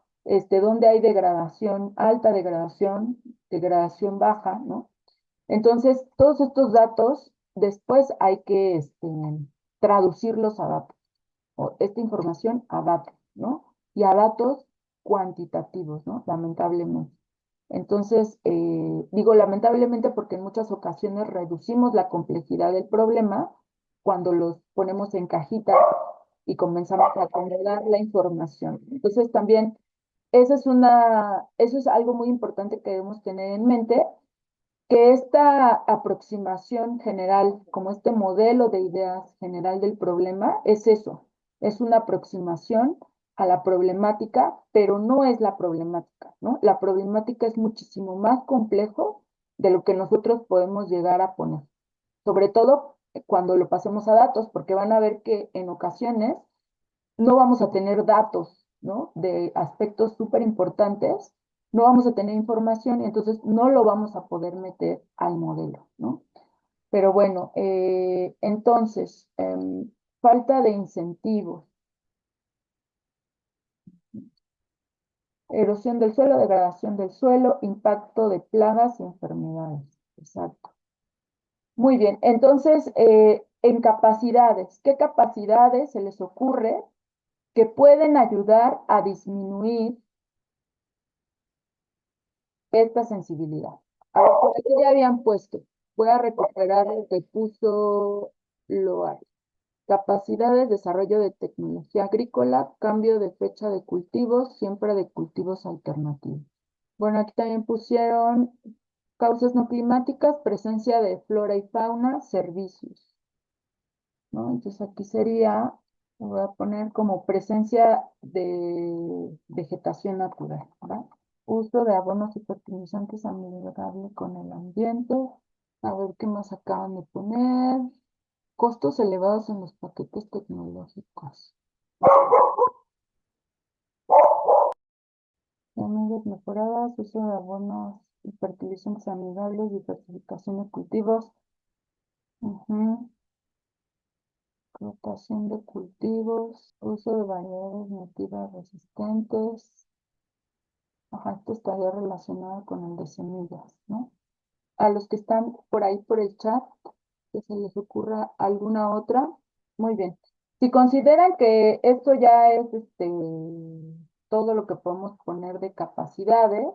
Donde hay degradación, alta degradación, degradación baja, ¿no? Entonces, todos estos datos después hay que traducirlos a datos, o esta información a datos, ¿no? Y a datos cuantitativos, ¿no? Lamentablemente. Entonces, digo lamentablemente porque en muchas ocasiones reducimos la complejidad del problema cuando los ponemos en cajita y comenzamos a acomodar la información. Entonces, también eso es algo muy importante que debemos tener en mente, que esta aproximación general, como este modelo de ideas general del problema, es eso, es una aproximación a la problemática, pero no es la problemática, ¿no? La problemática es muchísimo más complejo de lo que nosotros podemos llegar a poner, sobre todo cuando lo pasemos a datos, porque van a ver que en ocasiones no vamos a tener datos, ¿no? De aspectos súper importantes, no vamos a tener información y entonces no lo vamos a poder meter al modelo, ¿no? Pero bueno, entonces, falta de incentivos, erosión del suelo, degradación del suelo, impacto de plagas y enfermedades. Exacto. Muy bien, entonces, en capacidades, ¿qué capacidades se les ocurre que pueden ayudar a disminuir esta sensibilidad? A ver, por aquí ya habían puesto. Voy a recuperar lo que puso Loar. Capacidades, desarrollo de tecnología agrícola, cambio de fecha de cultivos, siembra de cultivos alternativos. Bueno, aquí también pusieron causas no climáticas, presencia de flora y fauna, servicios, ¿no? Entonces aquí sería, voy a poner como presencia de vegetación natural, ¿verdad? Uso de abonos y fertilizantes amigable con el ambiente. A ver qué más acaban de poner. Costos elevados en los paquetes tecnológicos. Semillas mejoradas, uso de abonos y fertilizantes amigables, diversificación de cultivos. Rotación de cultivos, uso de variedades nativas resistentes. Ajá, esto estaría relacionado con el de semillas, ¿no? A los que están por ahí por el chat, que se les ocurra alguna otra. Muy bien. Si consideran que esto ya es todo lo que podemos poner de capacidades,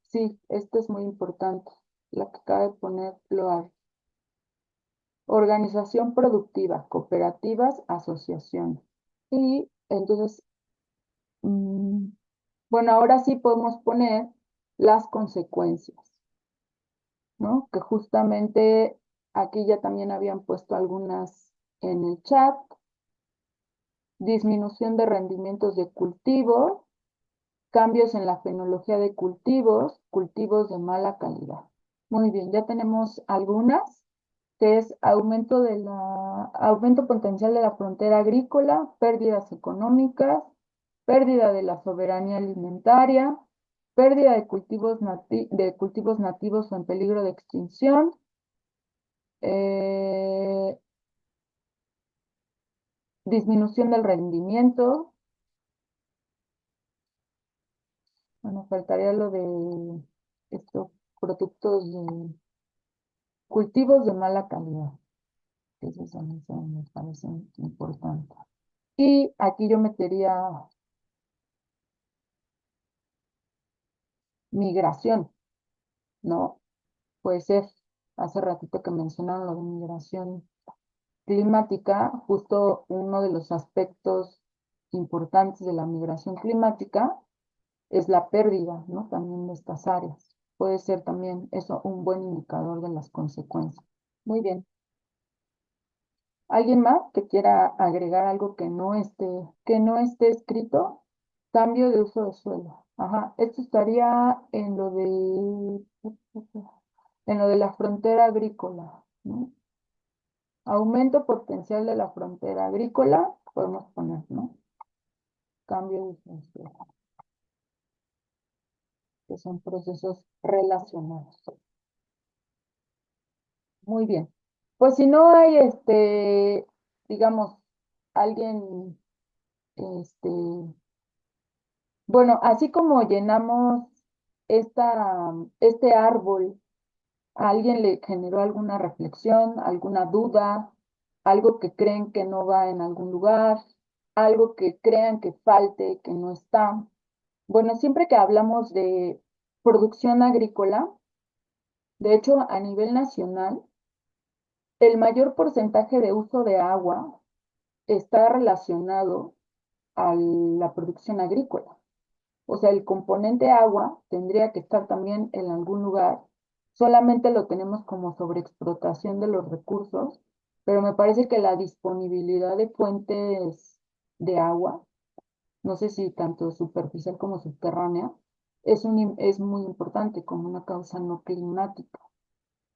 sí, esto es muy importante, la que acaba de poner Loar. Organización productiva, cooperativas, asociaciones. Y entonces, mm, bueno, ahora sí podemos poner las consecuencias, ¿no? Que justamente aquí ya también habían puesto algunas en el chat. disminución de rendimientos de cultivos, cambios en la fenología de cultivos, cultivos de mala calidad. Muy bien, ya tenemos algunas, que es aumento potencial de la frontera agrícola, pérdidas económicas, pérdida de la soberanía alimentaria, pérdida de cultivos nativos o en peligro de extinción, eh, disminución del rendimiento. Bueno, faltaría lo de estos productos de cultivos de mala calidad. Eso también me parece importante. Y aquí yo metería migración, ¿no? Puede ser, hace ratito que mencionaron lo de migración climática, justo uno de los aspectos importantes de la migración climática es la pérdida, ¿no? También de estas áreas. Puede ser también eso un buen indicador de las consecuencias. Muy bien. ¿Alguien más que quiera agregar algo que no esté escrito? Cambio de uso de suelo. Ajá, esto estaría en lo de la frontera agrícola, ¿no? Aumento potencial de la frontera agrícola, podemos poner, ¿no? Cambio de uso de suelo, que son procesos relacionados. Muy bien. Pues si no hay, digamos, alguien, este, bueno, así como llenamos este árbol, ¿a alguien le generó alguna reflexión, alguna duda, algo que creen que no va en algún lugar, algo que crean que falte, que no está? Bueno, siempre que hablamos de producción agrícola, de hecho, a nivel nacional, el mayor porcentaje de uso de agua está relacionado a la producción agrícola. O sea, el componente agua tendría que estar también en algún lugar. Solamente lo tenemos como sobreexplotación de los recursos, pero me parece que la disponibilidad de fuentes de agua, no sé si tanto superficial como subterránea, es muy importante como una causa no climática,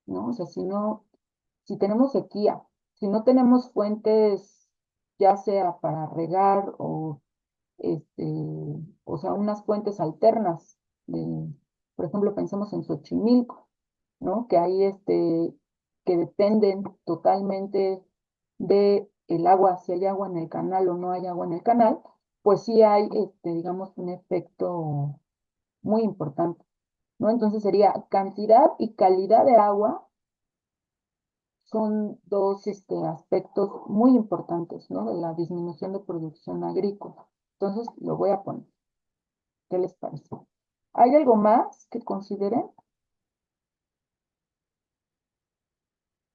¿no? O sea, si tenemos sequía, si no tenemos fuentes, ya sea para regar este, o sea, unas fuentes alternas. Por ejemplo, pensemos en Xochimilco, ¿no? Que ahí que dependen totalmente de el agua, si hay agua en el canal o no hay agua en el canal, pues sí hay, digamos, un efecto muy importante, ¿no? Entonces sería cantidad y calidad de agua son dos aspectos muy importantes, ¿no? De la disminución de producción agrícola. Entonces, lo voy a poner. ¿Qué les parece? ¿Hay algo más que consideren?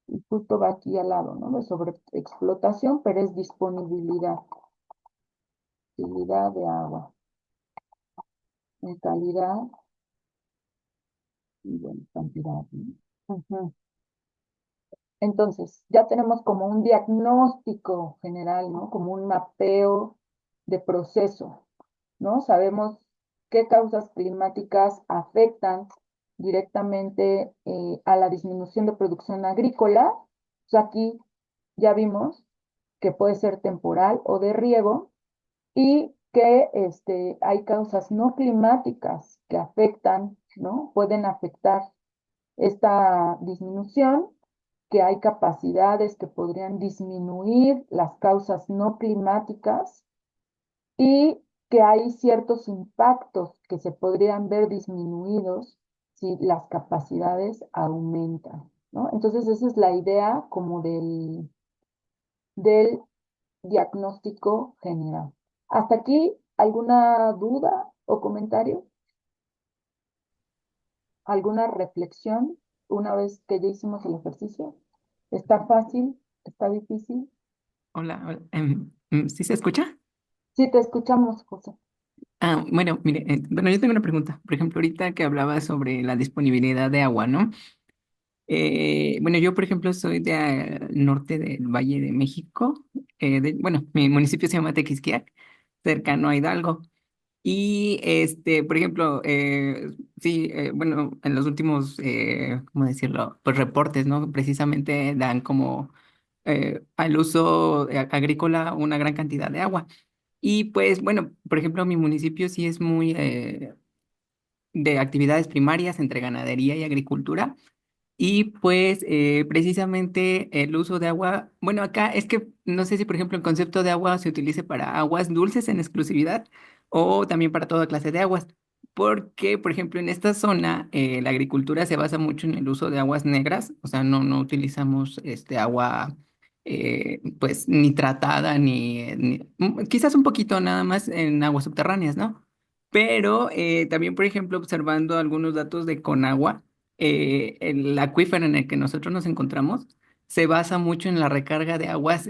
Y justo va aquí al lado, ¿no? De sobreexplotación, pero es disponibilidad, disponibilidad de agua, en calidad y en cantidad, ¿no? Ujú. Entonces, ya tenemos como un diagnóstico general, ¿no? Como un mapeo de proceso, ¿no? Sabemos qué causas climáticas afectan directamente a la disminución de producción agrícola. Pues aquí ya vimos que puede ser temporal o de riego y que hay causas no climáticas que afectan, ¿no? Pueden afectar esta disminución, que hay capacidades que podrían disminuir las causas no climáticas y que hay ciertos impactos que se podrían ver disminuidos si las capacidades aumentan, ¿no? Entonces, esa es la idea como del diagnóstico general. ¿Hasta aquí alguna duda o comentario? ¿Alguna reflexión una vez que ya hicimos el ejercicio? ¿Está fácil? ¿Está difícil?
Hola, hola, ¿sí se escucha?
Sí, te escuchamos, José.
Bueno, mire, bueno, yo tengo una pregunta. Por ejemplo, ahorita que hablaba sobre la disponibilidad de agua, ¿no? Bueno, yo, por ejemplo, soy del norte del Valle de México. bueno, mi municipio se llama Tequisquiac, cercano a Hidalgo. Y por ejemplo, sí, bueno, en los últimos, ¿cómo decirlo? Pues reportes, ¿no? Precisamente dan como al uso agrícola una gran cantidad de agua. Y pues, bueno, por ejemplo, mi municipio sí es muy de actividades primarias entre ganadería y agricultura. Y pues precisamente el uso de agua, bueno, acá es que no sé si por ejemplo el concepto de agua se utilice para aguas dulces en exclusividad o también para toda clase de aguas, porque por ejemplo en esta zona la agricultura se basa mucho en el uso de aguas negras, o sea, no utilizamos agua pues ni tratada quizás un poquito nada más en aguas subterráneas, ¿no? Pero también por ejemplo observando algunos datos de Conagua, el acuífero en el que nosotros nos encontramos se basa mucho en la recarga de aguas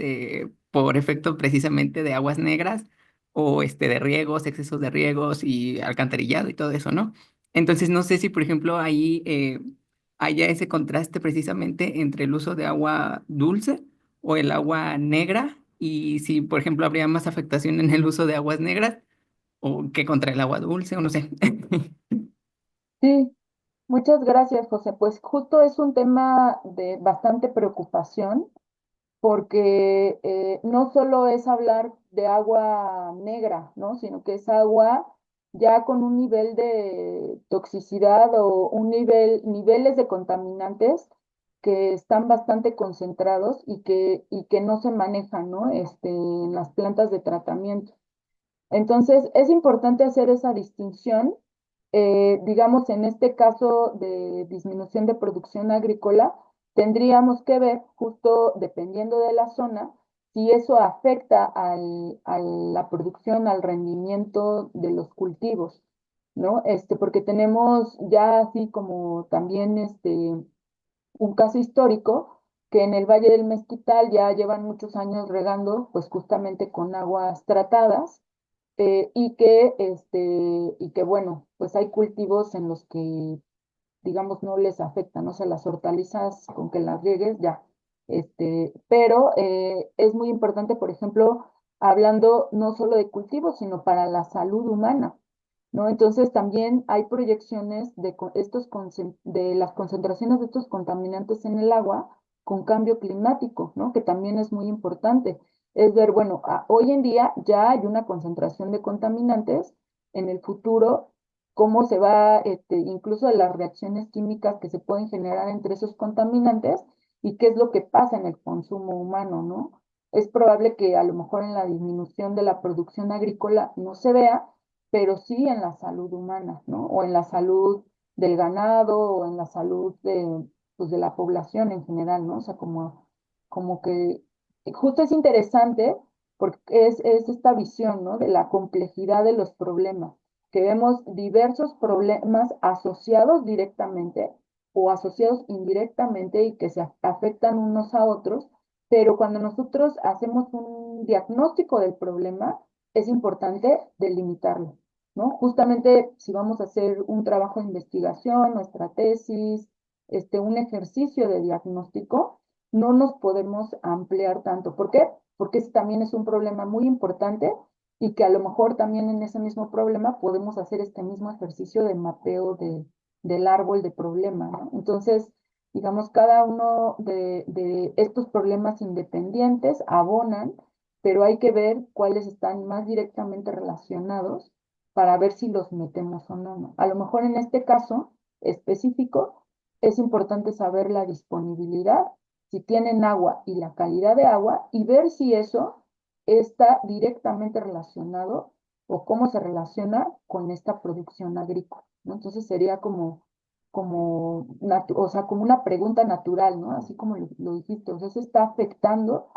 por efecto precisamente de aguas negras o de riegos, excesos de riegos y alcantarillado y todo eso, ¿no? Entonces no sé si, por ejemplo, ahí haya ese contraste precisamente entre el uso de agua dulce o el agua negra y si, por ejemplo, habría más afectación en el uso de aguas negras o que contra el agua dulce o no sé.
Sí, muchas gracias, José. Pues justo es un tema de bastante preocupación porque no solo es hablar de agua negra, ¿no? Sino que es agua ya con un nivel de toxicidad o niveles de contaminantes que están bastante concentrados y que no se manejan, ¿no? En las plantas de tratamiento. Entonces, es importante hacer esa distinción. Digamos, en este caso de disminución de producción agrícola, tendríamos que ver, justo dependiendo de la zona, si eso afecta a la producción, al rendimiento de los cultivos, ¿no? Porque tenemos ya así como también un caso histórico que en el Valle del Mezquital ya llevan muchos años regando, pues justamente con aguas tratadas y que bueno, pues hay cultivos en los que, digamos, no les afecta, no sé, las hortalizas con que las riegues, ya. Pero es muy importante, por ejemplo, hablando no solo de cultivos, sino para la salud humana, ¿no? Entonces también hay proyecciones de las concentraciones de estos contaminantes en el agua con cambio climático, ¿no? Que también es muy importante. Es ver, bueno, hoy en día ya hay una concentración de contaminantes, en el futuro, cómo se va, incluso de las reacciones químicas que se pueden generar entre esos contaminantes y qué es lo que pasa en el consumo humano, ¿no? Es probable que a lo mejor en la disminución de la producción agrícola no se vea, pero sí en la salud humana, ¿no? O en la salud del ganado o en la salud pues, de la población en general, ¿no? O sea, como que justo es interesante porque es esta visión, ¿no? De la complejidad de los problemas, que vemos diversos problemas asociados directamente o asociados indirectamente y que se afectan unos a otros, pero cuando nosotros hacemos un diagnóstico del problema, es importante delimitarlo, ¿no? Justamente si vamos a hacer un trabajo de investigación, nuestra tesis, un ejercicio de diagnóstico, no nos podemos ampliar tanto. ¿Por qué? Porque ese también es un problema muy importante y que a lo mejor también en ese mismo problema podemos hacer este mismo ejercicio de mapeo del árbol de problema, ¿no? Entonces, digamos, cada uno de estos problemas independientes abonan, pero hay que ver cuáles están más directamente relacionados para ver si los metemos o no, ¿no? A lo mejor en este caso específico es importante saber la disponibilidad, si tienen agua y la calidad de agua y ver si eso está directamente relacionado o cómo se relaciona con esta producción agrícola, ¿no? Entonces sería o sea, como una pregunta natural, ¿no? Así como lo dijiste, o sea, se está afectando,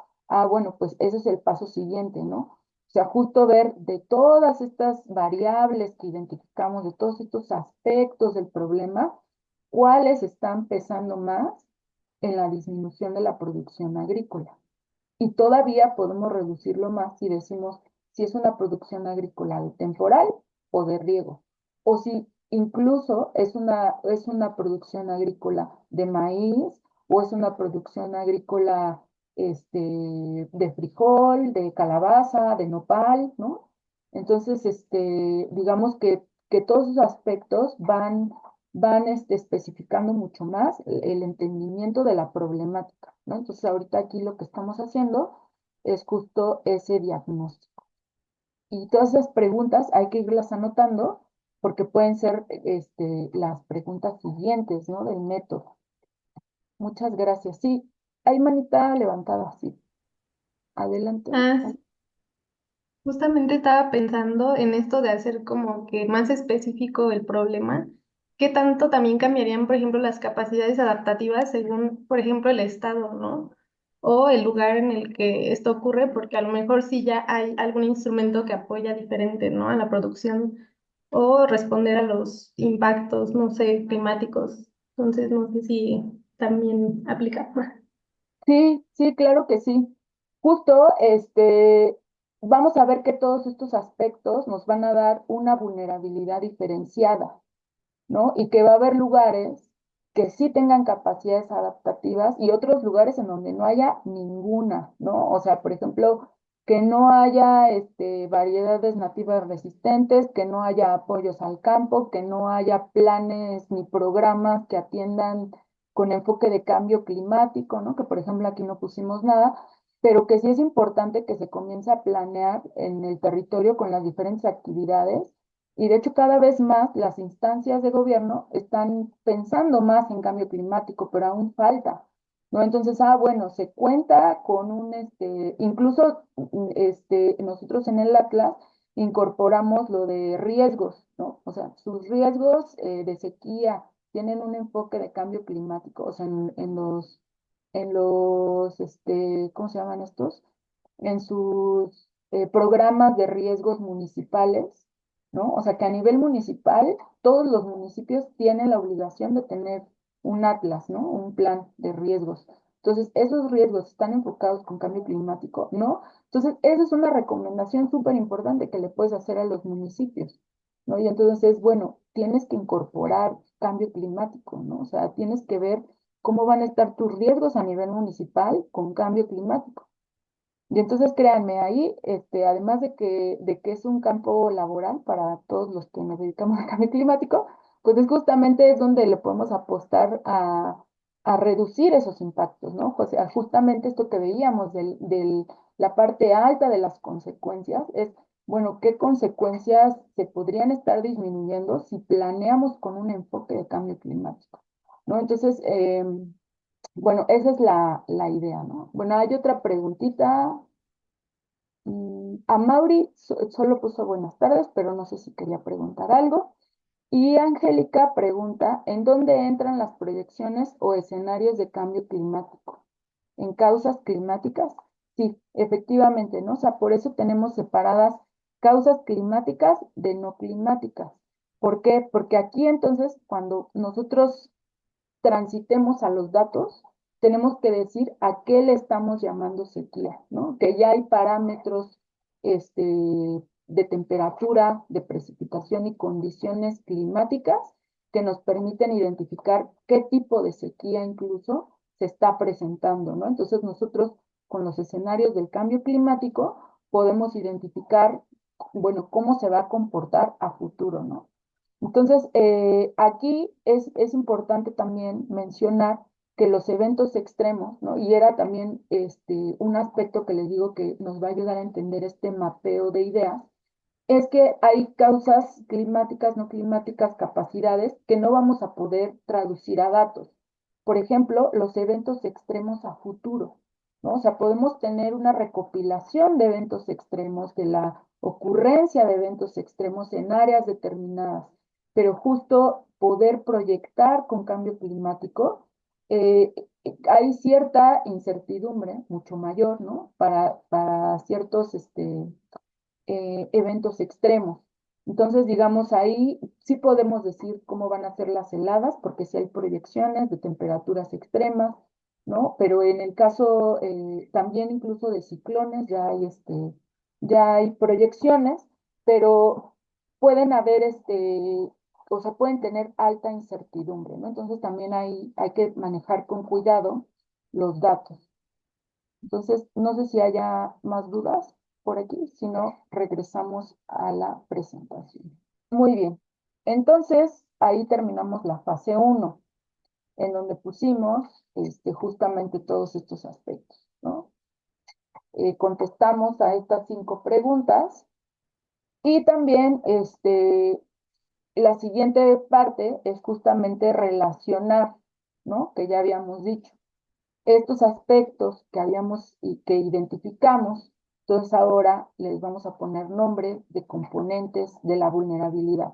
bueno, pues ese es el paso siguiente, ¿no? O sea, justo ver de todas estas variables que identificamos, de todos estos aspectos del problema, cuáles están pesando más en la disminución de la producción agrícola. Y todavía podemos reducirlo más si decimos si es una producción agrícola de temporal o de riego, o si incluso es una producción agrícola de maíz o es una producción agrícola de frijol, de calabaza, de nopal, ¿no? Entonces, digamos que todos esos aspectos van especificando mucho más el entendimiento de la problemática, ¿no? Entonces, ahorita aquí lo que estamos haciendo es justo ese diagnóstico. Y todas esas preguntas hay que irlas anotando porque pueden ser las preguntas siguientes, ¿no? Del método. Muchas gracias. Sí, hay manita levantada, sí. Adelante.
Ah, justamente estaba pensando en esto de hacer como que más específico el problema. ¿Qué tanto también cambiarían, por ejemplo, las capacidades adaptativas según, por ejemplo, el estado, ¿no? O el lugar en el que esto ocurre, porque a lo mejor sí ya hay algún instrumento que apoya diferente, ¿no? A la producción o responder a los impactos, no sé, climáticos. Entonces, no sé si también aplica.
Sí, sí, claro que sí. Justo, vamos a ver que todos estos aspectos nos van a dar una vulnerabilidad diferenciada, ¿no? Y que va a haber lugares que sí tengan capacidades adaptativas y otros lugares en donde no haya ninguna, ¿no? O sea, por ejemplo, que no haya variedades nativas resistentes, que no haya apoyos al campo, que no haya planes ni programas que atiendan con enfoque de cambio climático, ¿no? Que por ejemplo aquí no pusimos nada, pero que sí es importante que se comience a planear en el territorio con las diferentes actividades y de hecho, cada vez más las instancias de gobierno están pensando más en cambio climático, pero aún falta, ¿no? Entonces, bueno, se cuenta con incluso, nosotros en el Atlas incorporamos lo de riesgos, ¿no? O sea, sus riesgos de sequía tienen un enfoque de cambio climático, o sea, ¿cómo se llaman estos? En sus programas de riesgos municipales, ¿no? O sea que a nivel municipal, todos los municipios tienen la obligación de tener un atlas, ¿no? Un plan de riesgos. Entonces, esos riesgos están enfocados con cambio climático, ¿no? Entonces, esa es una recomendación súper importante que le puedes hacer a los municipios, ¿no? Y entonces, bueno, tienes que incorporar cambio climático, ¿no? O sea, tienes que ver cómo van a estar tus riesgos a nivel municipal con cambio climático. Y entonces créanme, ahí, además de que es un campo laboral para todos los que nos dedicamos al cambio climático, pues es justamente es donde le podemos apostar a reducir esos impactos, ¿no? O sea, justamente esto que veíamos la parte alta de las consecuencias es, bueno, ¿qué consecuencias se podrían estar disminuyendo si planeamos con un enfoque de cambio climático? ¿No? Entonces, bueno, esa es la idea, ¿no? Bueno, hay otra preguntita. A Mauri solo puso buenas tardes, pero no sé si quería preguntar algo. Y Angélica pregunta, ¿en dónde entran las proyecciones o escenarios de cambio climático? ¿En causas climáticas? Sí, efectivamente, ¿no? O sea, por eso tenemos separadas causas climáticas de no climáticas. ¿Por qué? Porque aquí entonces, cuando nosotros transitemos a los datos, tenemos que decir a qué le estamos llamando sequía, ¿no? Que ya hay parámetros este, de temperatura, de precipitación y condiciones climáticas que nos permiten identificar qué tipo de sequía incluso se está presentando, ¿no? Entonces nosotros con los escenarios del cambio climático podemos identificar, bueno, cómo se va a comportar a futuro, ¿no? Entonces, aquí es importante también mencionar que los eventos extremos, ¿no? Y era también un aspecto que les digo que nos va a ayudar a entender este mapeo de ideas, es que hay causas climáticas, no climáticas, capacidades que no vamos a poder traducir a datos. Por ejemplo, los eventos extremos a futuro, ¿no? O sea, podemos tener una recopilación de eventos extremos, de la ocurrencia de eventos extremos en áreas determinadas, pero justo poder proyectar con cambio climático, hay cierta incertidumbre mucho mayor, ¿no? Para ciertos, eventos extremos. Entonces, digamos, ahí sí podemos decir cómo van a ser las heladas, porque sí hay proyecciones de temperaturas extremas, ¿no? Pero en el caso también incluso de ciclones ya hay proyecciones, pero pueden haber, o sea, pueden tener alta incertidumbre, ¿no? Entonces también hay que manejar con cuidado los datos. Entonces, no sé si haya más dudas por aquí, si no, regresamos a la presentación. Muy bien. Entonces, ahí terminamos la fase 1, en donde pusimos justamente todos estos aspectos, ¿no? Contestamos a estas 5 preguntas y también la siguiente parte es justamente relacionar, ¿no? Que ya habíamos dicho estos aspectos que habíamos y que identificamos. Entonces ahora les vamos a poner nombre de componentes de la vulnerabilidad.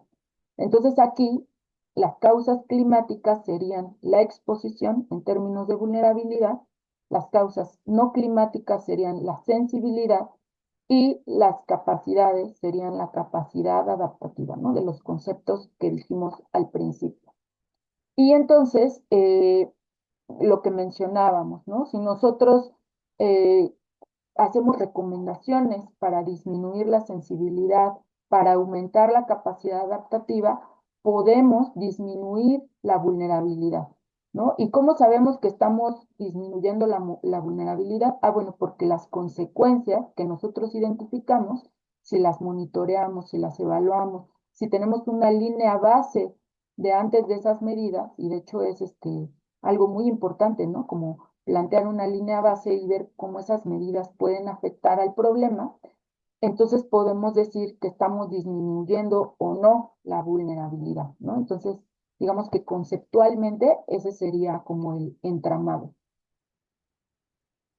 Entonces aquí las causas climáticas serían la exposición en términos de vulnerabilidad, las causas no climáticas serían la sensibilidad y las capacidades serían la capacidad adaptativa, ¿no? De los conceptos que dijimos al principio. Y entonces, lo que mencionábamos, ¿no? Si nosotros eh, hacemos recomendaciones para disminuir la sensibilidad, para aumentar la capacidad adaptativa, podemos disminuir la vulnerabilidad, ¿no? ¿Y cómo sabemos que estamos disminuyendo la vulnerabilidad? Ah, bueno, porque las consecuencias que nosotros identificamos, si las monitoreamos, si las evaluamos, si tenemos una línea base de antes de esas medidas, y de hecho es algo muy importante, ¿no? Como plantear una línea base y ver cómo esas medidas pueden afectar al problema, entonces podemos decir que estamos disminuyendo o no la vulnerabilidad, ¿no? Entonces, digamos que conceptualmente ese sería como el entramado.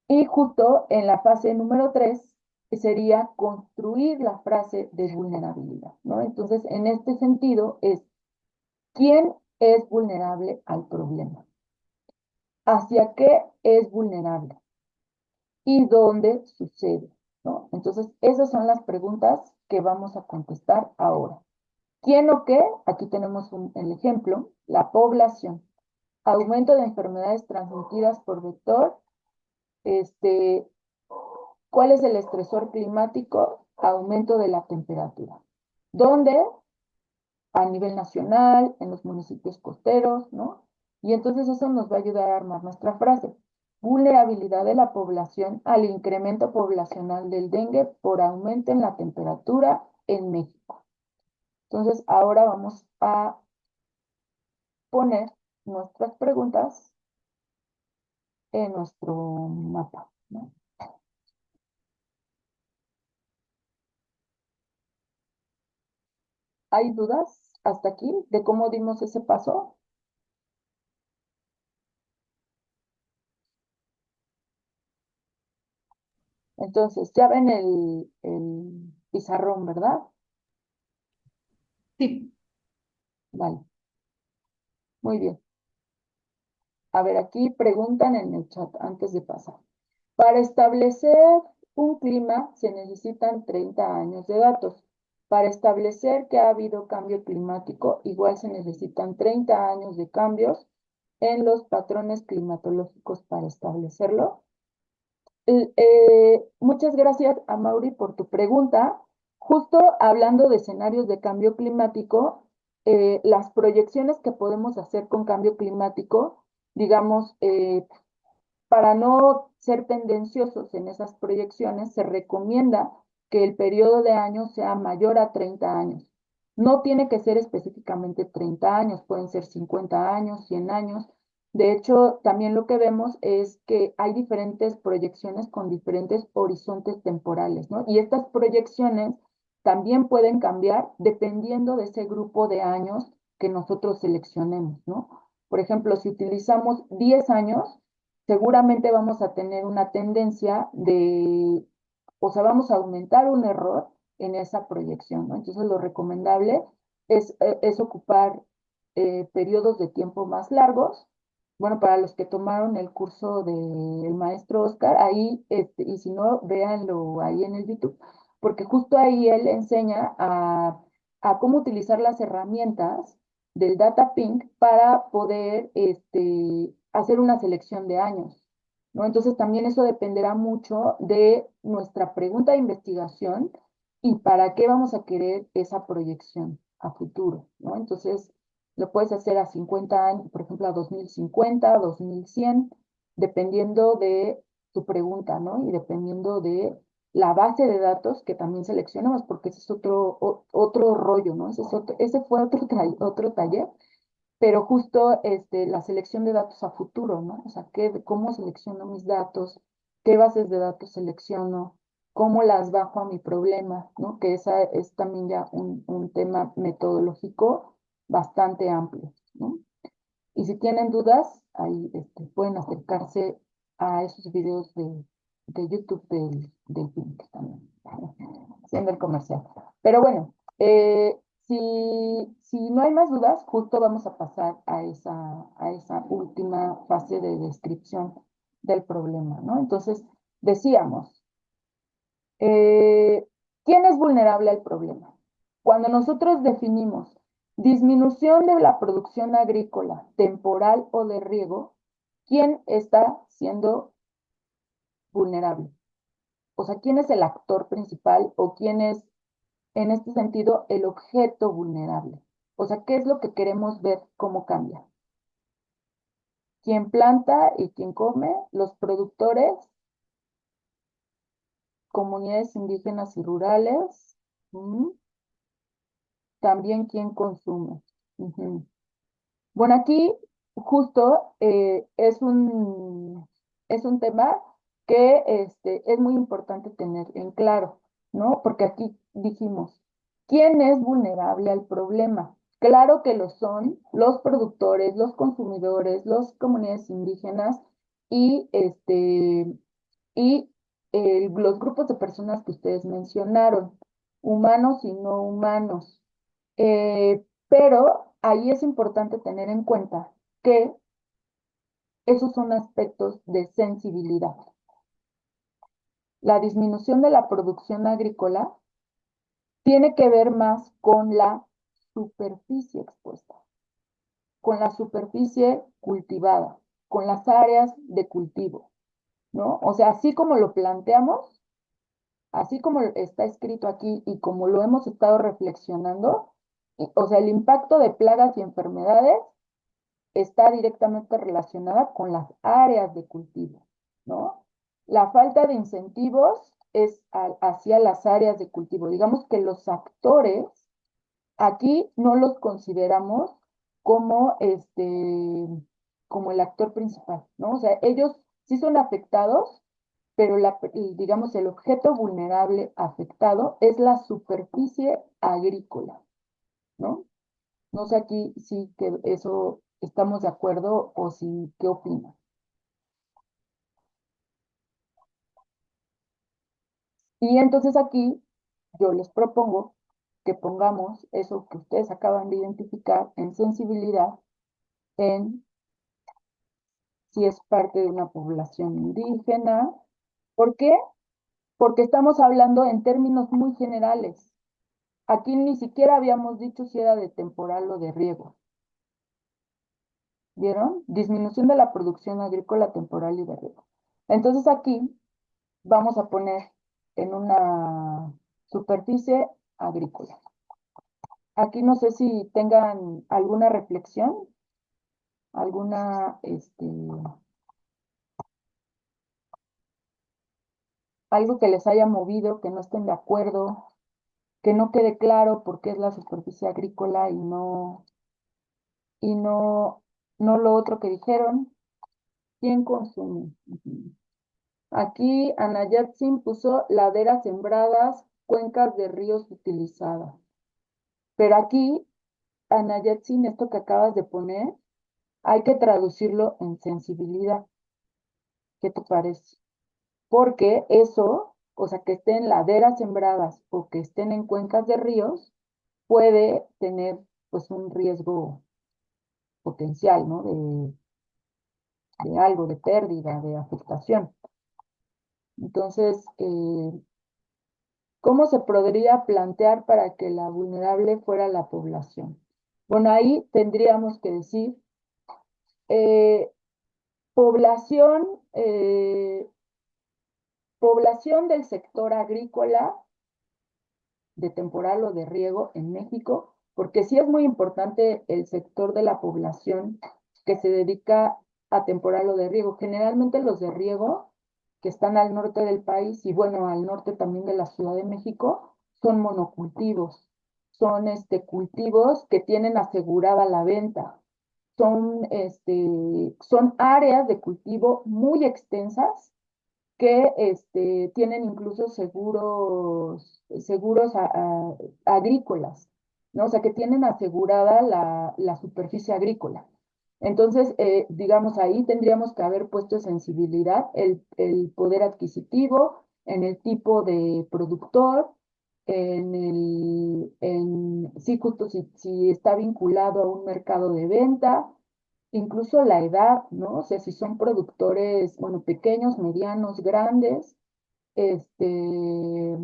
Y justo en la fase número 3 sería construir la frase de vulnerabilidad, ¿no? Entonces, en este sentido es, ¿quién es vulnerable al problema? ¿Hacia qué es vulnerable? ¿Y dónde sucede? ¿No? Entonces, esas son las preguntas que vamos a contestar ahora. ¿Quién o qué? Aquí tenemos el ejemplo, la población. Aumento de enfermedades transmitidas por vector. ¿Cuál es el estresor climático? Aumento de la temperatura. ¿Dónde? A nivel nacional, en los municipios costeros, ¿no? Y entonces eso nos va a ayudar a armar nuestra frase. Vulnerabilidad de la población al incremento poblacional del dengue por aumento en la temperatura en México. Entonces, ahora vamos a poner nuestras preguntas en nuestro mapa, ¿no? ¿Hay dudas hasta aquí de cómo dimos ese paso? Entonces, ya ven el pizarrón, ¿verdad?
Sí.
Vale, muy bien. A ver, aquí preguntan en el chat antes de pasar. Para establecer un clima se necesitan 30 años de datos. Para establecer que ha habido cambio climático, igual se necesitan 30 años de cambios en los patrones climatológicos para establecerlo. Muchas gracias a Mauri por tu pregunta. Justo hablando de escenarios de cambio climático, las proyecciones que podemos hacer con cambio climático, digamos, para no ser tendenciosos en esas proyecciones, se recomienda que el periodo de años sea mayor a 30 años. No tiene que ser específicamente 30 años, pueden ser 50 años, 100 años. De hecho, también lo que vemos es que hay diferentes proyecciones con diferentes horizontes temporales, ¿no? Y estas proyecciones también pueden cambiar dependiendo de ese grupo de años que nosotros seleccionemos, ¿no? Por ejemplo, si utilizamos 10 años, seguramente vamos a tener una tendencia o sea, vamos a aumentar un error en esa proyección, ¿no? Entonces, lo recomendable es ocupar periodos de tiempo más largos. Bueno, para los que tomaron el curso del maestro Oscar, ahí, y si no, véanlo ahí en el YouTube, porque justo ahí él enseña a cómo utilizar las herramientas del Data Pink para poder hacer una selección de años, ¿no? Entonces también eso dependerá mucho de nuestra pregunta de investigación y para qué vamos a querer esa proyección a futuro, ¿no? Entonces lo puedes hacer a 50 años, por ejemplo, a 2050, 2100, dependiendo de su pregunta, ¿no? Y dependiendo de la base de datos que también seleccionamos, porque ese es otro rollo, ¿no? Ese fue otro taller, pero justo la selección de datos a futuro, ¿no? O sea, cómo selecciono mis datos, qué bases de datos selecciono, cómo las bajo a mi problema, ¿no? Que esa es también ya un tema metodológico bastante amplio, ¿no? Y si tienen dudas, ahí pueden acercarse a esos videos de YouTube del PINC también, siendo el comercial. Pero bueno, si no hay más dudas, justo vamos a pasar a esa última fase de descripción del problema, ¿no? Entonces, decíamos, ¿quién es vulnerable al problema? Cuando nosotros definimos disminución de la producción agrícola temporal o de riego, ¿quién está siendo vulnerable? O sea, ¿quién es el actor principal o quién es, en este sentido, el objeto vulnerable? O sea, ¿qué es lo que queremos ver cómo cambia? ¿Quién planta y quién come? Los productores, comunidades indígenas y rurales. También quién consume. Bueno, aquí justo es un tema que es muy importante tener en claro, ¿no? Porque aquí dijimos, ¿quién es vulnerable al problema? Claro que lo son los productores, los consumidores, las comunidades indígenas y, los grupos de personas que ustedes mencionaron, humanos y no humanos. Pero ahí es importante tener en cuenta que esos son aspectos de sensibilidad. La disminución de la producción agrícola tiene que ver más con la superficie expuesta, con la superficie cultivada, con las áreas de cultivo, ¿no? O sea, así como lo planteamos, así como está escrito aquí y como lo hemos estado reflexionando, o sea, el impacto de plagas y enfermedades está directamente relacionada con las áreas de cultivo, ¿no? La falta de incentivos es hacia las áreas de cultivo. Digamos que los actores aquí no los consideramos como, como el actor principal, ¿no? O sea, ellos sí son afectados, pero digamos el objeto vulnerable afectado es la superficie agrícola, ¿no? No sé aquí si que eso estamos de acuerdo o si, ¿qué opinan? Y entonces aquí yo les propongo que pongamos eso que ustedes acaban de identificar en sensibilidad, en si es parte de una población indígena. ¿Por qué? Porque estamos hablando en términos muy generales. Aquí ni siquiera habíamos dicho si era de temporal o de riego. ¿Vieron? Disminución de la producción agrícola temporal y de riego. Entonces aquí vamos a poner en una superficie agrícola. Aquí no sé si tengan alguna reflexión, alguna, algo que les haya movido, que no estén de acuerdo, que no quede claro por qué es la superficie agrícola y no lo otro que dijeron. ¿Quién consume? Aquí Anayatsin puso laderas sembradas, cuencas de ríos utilizadas. Pero aquí, Anayatsin, esto que acabas de poner, hay que traducirlo en sensibilidad. ¿Qué te parece? Porque eso, o sea, que estén laderas sembradas o que estén en cuencas de ríos, puede tener pues un riesgo potencial, ¿no? De algo, de pérdida, de afectación. Entonces, ¿cómo se podría plantear para que la vulnerable fuera la población? Bueno, ahí tendríamos que decir eh, población, población del sector agrícola de temporal o de riego en México, porque sí es muy importante el sector de la población que se dedica a temporal o de riego. Generalmente los de riego que están al norte del país y bueno, al norte también de la Ciudad de México, son monocultivos. Son cultivos que tienen asegurada la venta. Son áreas de cultivo muy extensas que tienen incluso seguros agrícolas, ¿no? O sea, que tienen asegurada la superficie agrícola. Entonces, digamos, ahí tendríamos que haber puesto sensibilidad, el poder adquisitivo, en el tipo de productor, sí, justo si está vinculado a un mercado de venta, incluso la edad, ¿no? O sea, si son productores, bueno, pequeños, medianos, grandes, este,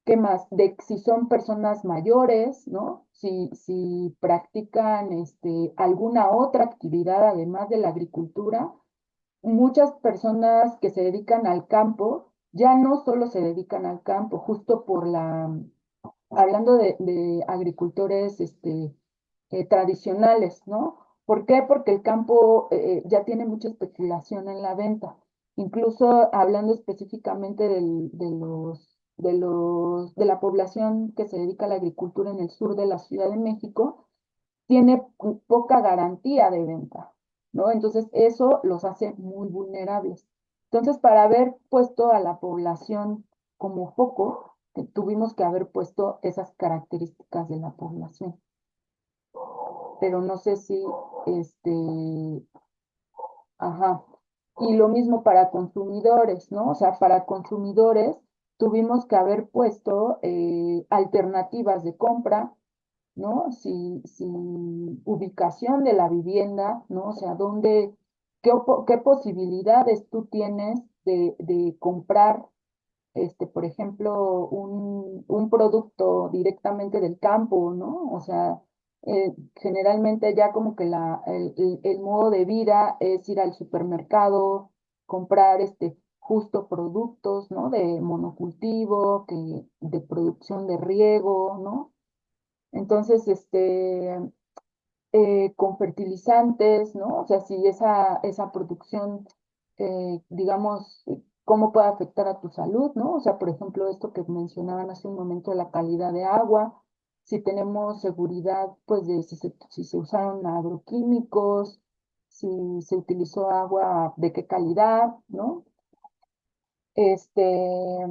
¿qué más? De si son personas mayores, ¿no? Si practican alguna otra actividad además de la agricultura. Muchas personas que se dedican al campo ya no solo se dedican al campo, justo hablando de agricultores tradicionales, ¿no? ¿Por qué? Porque el campo ya tiene mucha especulación en la venta. Incluso hablando específicamente de la población que se dedica a la agricultura en el sur de la Ciudad de México, tiene poca garantía de venta, ¿no? Entonces eso los hace muy vulnerables. Entonces, para haber puesto a la población como foco, tuvimos que haber puesto esas características de la población. Pero no sé si, este, ajá. Y lo mismo para consumidores, ¿no? O sea, para consumidores tuvimos que haber puesto alternativas de compra, ¿no? Si ubicación de la vivienda, ¿no? O sea, qué posibilidades tú tienes de comprar por ejemplo, un producto directamente del campo, ¿no? O sea, generalmente ya como que el modo de vida es ir al supermercado, comprar justo productos, ¿no? De monocultivo, de producción de riego, ¿no? Entonces, con fertilizantes, ¿no? O sea, si esa producción, digamos, cómo puede afectar a tu salud, ¿no? O sea, por ejemplo, esto que mencionaban hace un momento, la calidad de agua, si tenemos seguridad, pues, de si se usaron agroquímicos, si se utilizó agua, de qué calidad, ¿no? Este,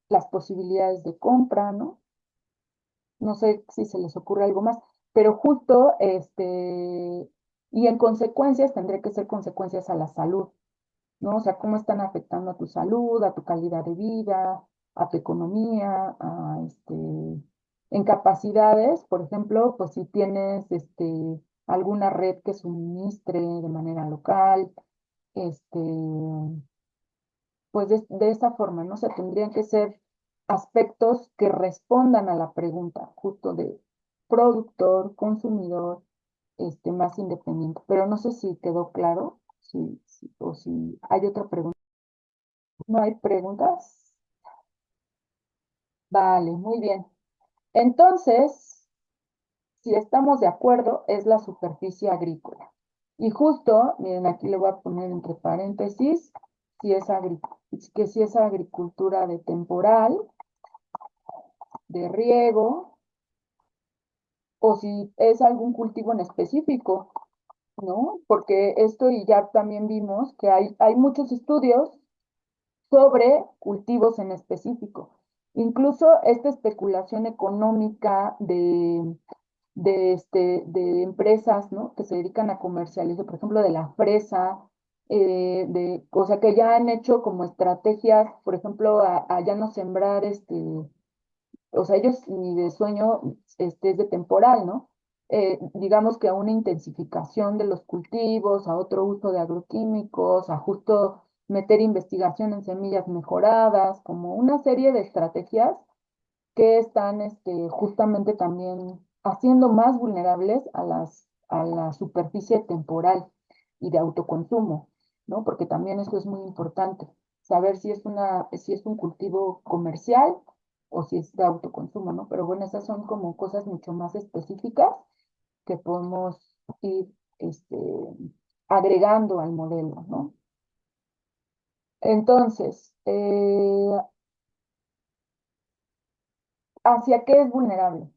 las posibilidades de compra, ¿no? No sé si se les ocurre algo más, pero justo, y en consecuencias tendría que ser consecuencias a la salud, ¿no? O sea, cómo están afectando a tu salud, a tu calidad de vida, a tu economía, en capacidades, por ejemplo, pues si tienes, alguna red que suministre de manera local, este, pues de esa forma, ¿no? O sea, tendrían que ser aspectos que respondan a la pregunta, justo de productor, consumidor, más independiente. Pero no sé si quedó claro, o si hay otra pregunta. ¿No hay preguntas? Vale, muy bien. Entonces, si estamos de acuerdo, es la superficie agrícola. Y justo, miren, aquí le voy a poner entre paréntesis, que si es agricultura de temporal, de riego, o si es algún cultivo en específico, ¿no? Porque esto y ya también vimos que hay muchos estudios sobre cultivos en específico. Incluso esta especulación económica de empresas, ¿no? Que se dedican a comercializar, por ejemplo, de la fresa, o sea, que ya han hecho como estrategias, por ejemplo, a ya no sembrar o sea, ellos ni de sueño es de temporal, ¿no? Digamos que a una intensificación de los cultivos, a otro uso de agroquímicos, a justo meter investigación en semillas mejoradas, como una serie de estrategias que están justamente también haciendo más vulnerables a la superficie temporal y de autoconsumo, ¿no? Porque también eso es muy importante, saber si es un cultivo comercial o si es de autoconsumo, ¿no? Pero bueno, esas son como cosas mucho más específicas que podemos ir agregando al modelo, ¿no? Entonces, ¿hacia qué es vulnerable?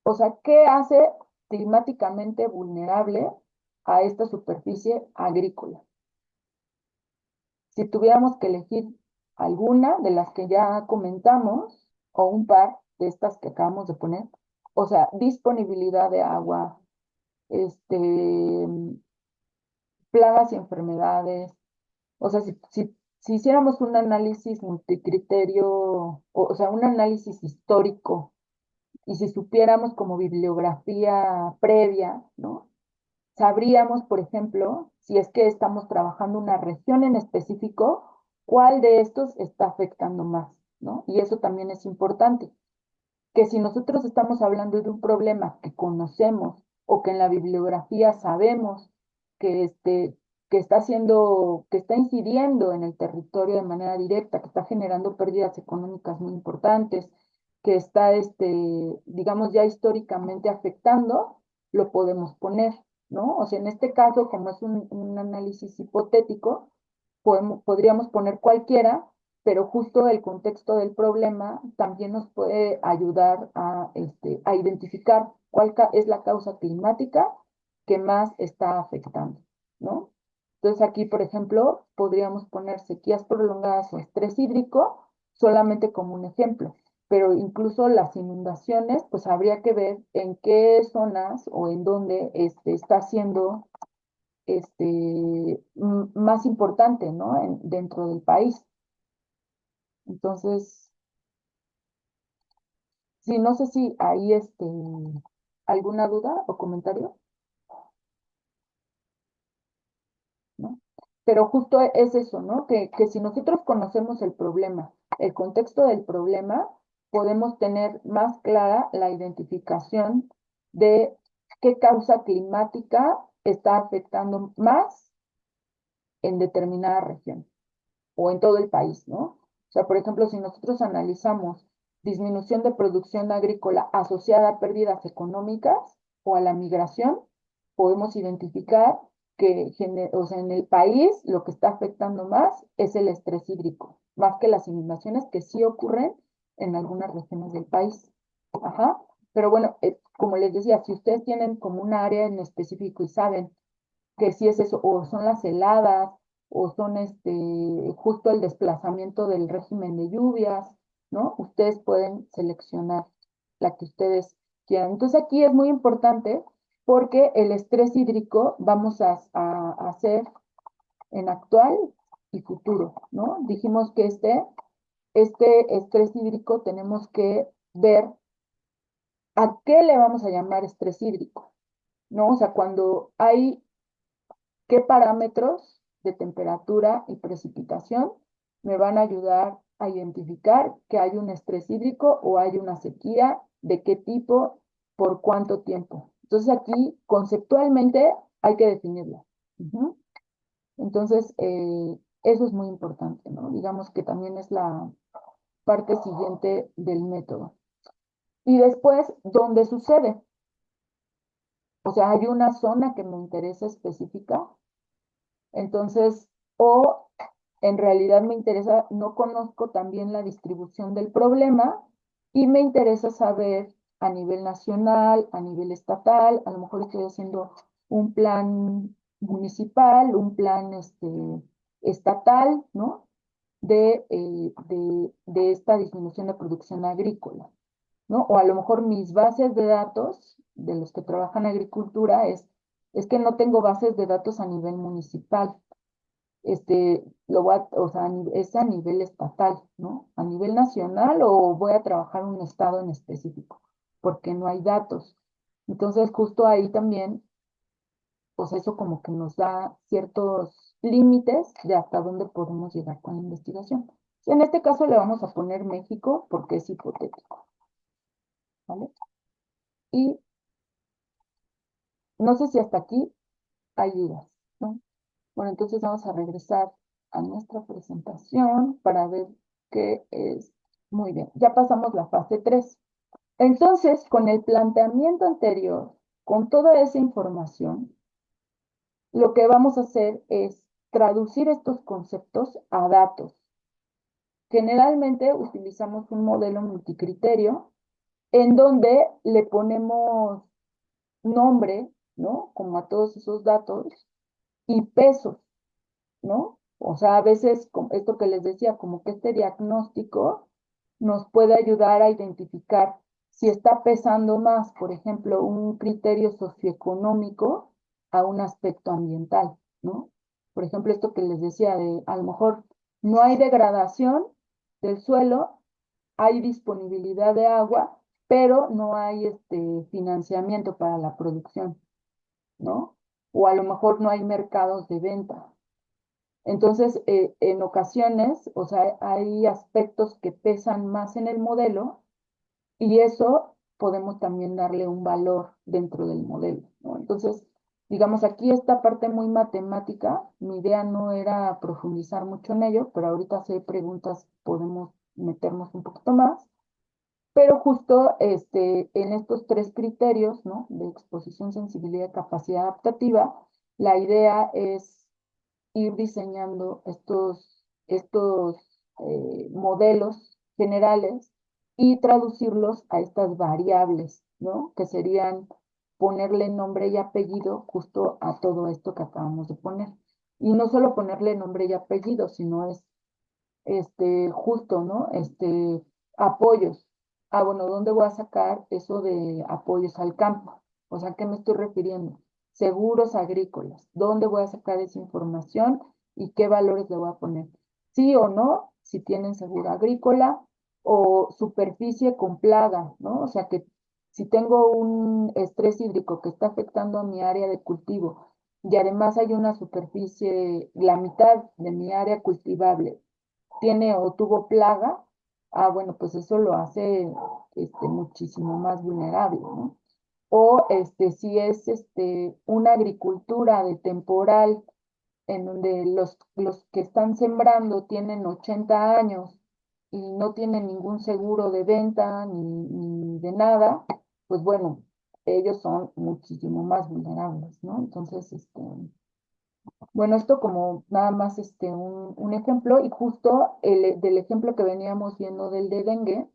O sea, ¿qué hace climáticamente vulnerable a esta superficie agrícola? Si tuviéramos que elegir alguna de las que ya comentamos, o un par de estas que acabamos de poner, o sea, disponibilidad de agua, este, plagas y enfermedades, o sea, si hiciéramos un análisis multicriterio, o sea, un análisis histórico, y si supiéramos como bibliografía previa, ¿no? Sabríamos, por ejemplo, si es que estamos trabajando una región en específico, cuál de estos está afectando más, ¿no? Y eso también es importante, que si nosotros estamos hablando de un problema que conocemos o que en la bibliografía sabemos que, que está haciendo, que está incidiendo en el territorio de manera directa, que está generando pérdidas económicas muy importantes, que está, digamos, ya históricamente afectando, lo podemos poner, ¿no? O sea, en este caso, como es un análisis hipotético, podríamos poner cualquiera, pero justo el contexto del problema también nos puede ayudar a identificar cuál es la causa climática que más está afectando, ¿no? Entonces aquí, por ejemplo, podríamos poner sequías prolongadas o estrés hídrico solamente como un ejemplo, pero incluso las inundaciones, pues habría que ver en qué zonas o en dónde está siendo más importante, ¿no? Dentro del país. Entonces, sí, no sé si hay alguna duda o comentario, ¿no? Pero justo es eso, ¿no? Que si nosotros conocemos el problema, el contexto del problema, podemos tener más clara la identificación de qué causa climática está afectando más en determinada región o en todo el país, ¿no? O sea, por ejemplo, si nosotros analizamos disminución de producción agrícola asociada a pérdidas económicas o a la migración, podemos identificar que o sea, en el país lo que está afectando más es el estrés hídrico, más que las inundaciones que sí ocurren en algunas regiones del país. Ajá. Pero bueno, como les decía, si ustedes tienen como un área en específico y saben que si es eso, o son las heladas, o son justo el desplazamiento del régimen de lluvias, ¿no? Ustedes pueden seleccionar la que ustedes quieran. Entonces aquí es muy importante porque el estrés hídrico vamos a hacer en actual y futuro, ¿no? Dijimos que este estrés hídrico tenemos que ver a qué le vamos a llamar estrés hídrico, ¿no? O sea, cuando hay qué parámetros de temperatura y precipitación me van a ayudar a identificar que hay un estrés hídrico o hay una sequía, de qué tipo, por cuánto tiempo. Entonces aquí conceptualmente hay que definirlo. Ujú. Entonces, eso es muy importante, ¿no? Digamos que también es la parte siguiente del método. Y después, ¿dónde sucede? O sea, hay una zona que me interesa específica. Entonces, o en realidad me interesa, no conozco también la distribución del problema y me interesa saber a nivel nacional, a nivel estatal, a lo mejor estoy haciendo un plan municipal, un plan estatal, ¿no? De esta disminución de producción agrícola, ¿no? O a lo mejor mis bases de datos de los que trabajan agricultura es que no tengo bases de datos a nivel municipal, o sea, es a nivel estatal, ¿no? A nivel nacional o voy a trabajar un estado en específico, porque no hay datos. Entonces, justo ahí también, pues eso como que nos da ciertos límites de hasta dónde podemos llegar con la investigación. En este caso le vamos a poner México porque es hipotético, ¿vale? Y no sé si hasta aquí hay dudas, ¿no? Bueno, entonces vamos a regresar a nuestra presentación para ver qué es. Muy bien, ya pasamos la fase 3. Entonces, con el planteamiento anterior, con toda esa información, lo que vamos a hacer es traducir estos conceptos a datos. Generalmente utilizamos un modelo multicriterio en donde le ponemos nombre, ¿no? Como a todos esos datos y pesos, ¿no? O sea, a veces esto que les decía, como que este diagnóstico nos puede ayudar a identificar si está pesando más, por ejemplo, un criterio socioeconómico a un aspecto ambiental, ¿no? Por ejemplo, esto que les decía de a lo mejor no hay degradación del suelo, hay disponibilidad de agua, pero no hay financiamiento para la producción, ¿no? O a lo mejor no hay mercados de venta. Entonces, en ocasiones, o sea, hay aspectos que pesan más en el modelo y eso podemos también darle un valor dentro del modelo, ¿no? Entonces, digamos, aquí esta parte muy matemática, mi idea no era profundizar mucho en ello, pero ahorita si hay preguntas podemos meternos un poquito más. Pero justo en estos tres criterios, ¿no? De exposición, sensibilidad y capacidad adaptativa, la idea es ir diseñando estos modelos generales y traducirlos a estas variables, ¿no? Que serían ponerle nombre y apellido justo a todo esto que acabamos de poner. Y no solo ponerle nombre y apellido, sino es justo, ¿no? Apoyos. Ah, bueno, ¿dónde voy a sacar eso de apoyos al campo? O sea, ¿a qué me estoy refiriendo? Seguros agrícolas. ¿Dónde voy a sacar esa información y qué valores le voy a poner? Sí o no, si tienen seguro agrícola o superficie con plaga, ¿no? O sea, que si tengo un estrés hídrico que está afectando a mi área de cultivo y además hay una superficie, la mitad de mi área cultivable tiene o tuvo plaga, bueno, pues eso lo hace muchísimo más vulnerable, ¿no? O si es una agricultura de temporal en donde los que están sembrando tienen 80 años y no tienen ningún seguro de venta ni de nada, pues bueno, ellos son muchísimo más vulnerables, ¿no? Entonces, bueno, esto como nada más un ejemplo y justo del ejemplo que veníamos viendo del de dengue,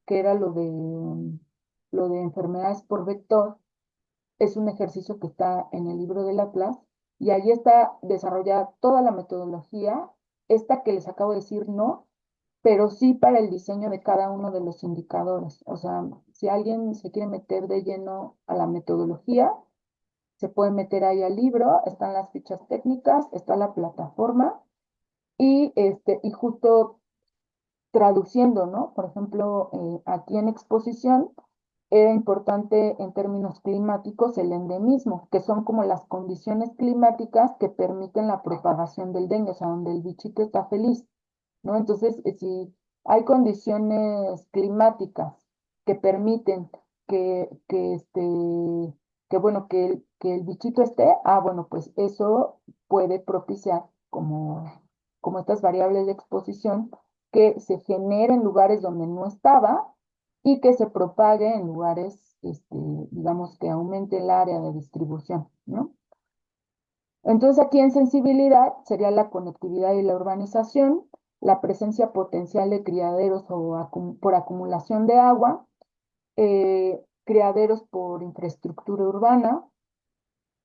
que era lo de enfermedades por vector, es un ejercicio que está en el libro del Atlas y allí está desarrollada toda la metodología, esta que les acabo de decir no, pero sí para el diseño de cada uno de los indicadores. O sea, si alguien se quiere meter de lleno a la metodología, se puede meter ahí al libro, están las fichas técnicas, está la plataforma y justo traduciendo, ¿no? Por ejemplo, aquí en exposición era importante en términos climáticos el endemismo, que son como las condiciones climáticas que permiten la propagación del dengue, o sea, donde el bichito está feliz, ¿no? Entonces, si hay condiciones climáticas que permiten que bueno, que el bichito esté, bueno, pues eso puede propiciar como estas variables de exposición que se genere en lugares donde no estaba y que se propague en lugares, digamos, que aumente el área de distribución, ¿no? Entonces aquí en sensibilidad sería la conectividad y la urbanización, la presencia potencial de criaderos por acumulación de agua, criaderos por infraestructura urbana,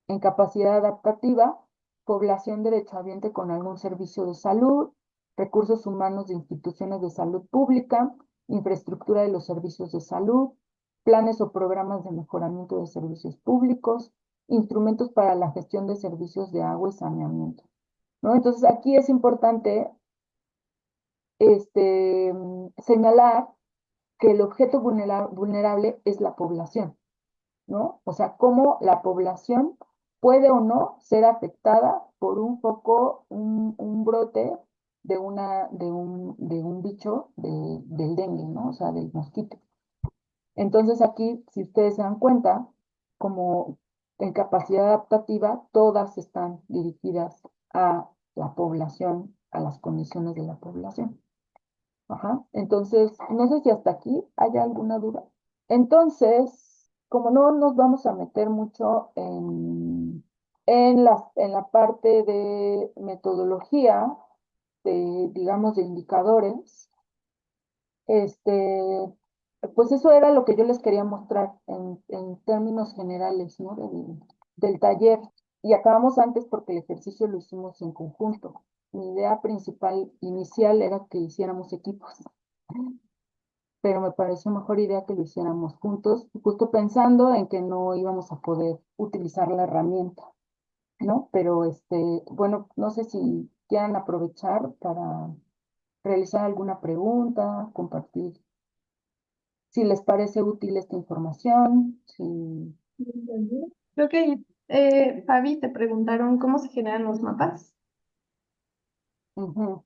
en capacidad adaptativa, población derechohabiente con algún servicio de salud, recursos humanos de instituciones de salud pública, infraestructura de los servicios de salud, planes o programas de mejoramiento de servicios públicos, instrumentos para la gestión de servicios de agua y saneamiento, ¿no? Entonces aquí es importante señalar que el objeto vulnerable es la población, ¿no? O sea, cómo la población puede o no ser afectada por un foco, un brote de un bicho del dengue, ¿no? O sea, del mosquito. Entonces aquí, si ustedes se dan cuenta, como en capacidad adaptativa, todas están dirigidas a la población, a las condiciones de la población. Ajá. Entonces, no sé si hasta aquí hay alguna duda. Entonces, como no nos vamos a meter mucho En la parte de metodología, digamos, de indicadores, este, pues eso era lo que yo les quería mostrar en términos generales, ¿no? Del taller. Y acabamos antes porque el ejercicio lo hicimos en conjunto. Mi idea principal inicial era que hiciéramos equipos, pero me pareció mejor idea que lo hiciéramos juntos, justo pensando en que no íbamos a poder utilizar la herramienta, ¿no? Pero bueno, no sé si quieran aprovechar para realizar alguna pregunta, compartir si les parece útil esta información, si...
Creo que, Fabi, te preguntaron cómo se generan los mapas.
Ujú.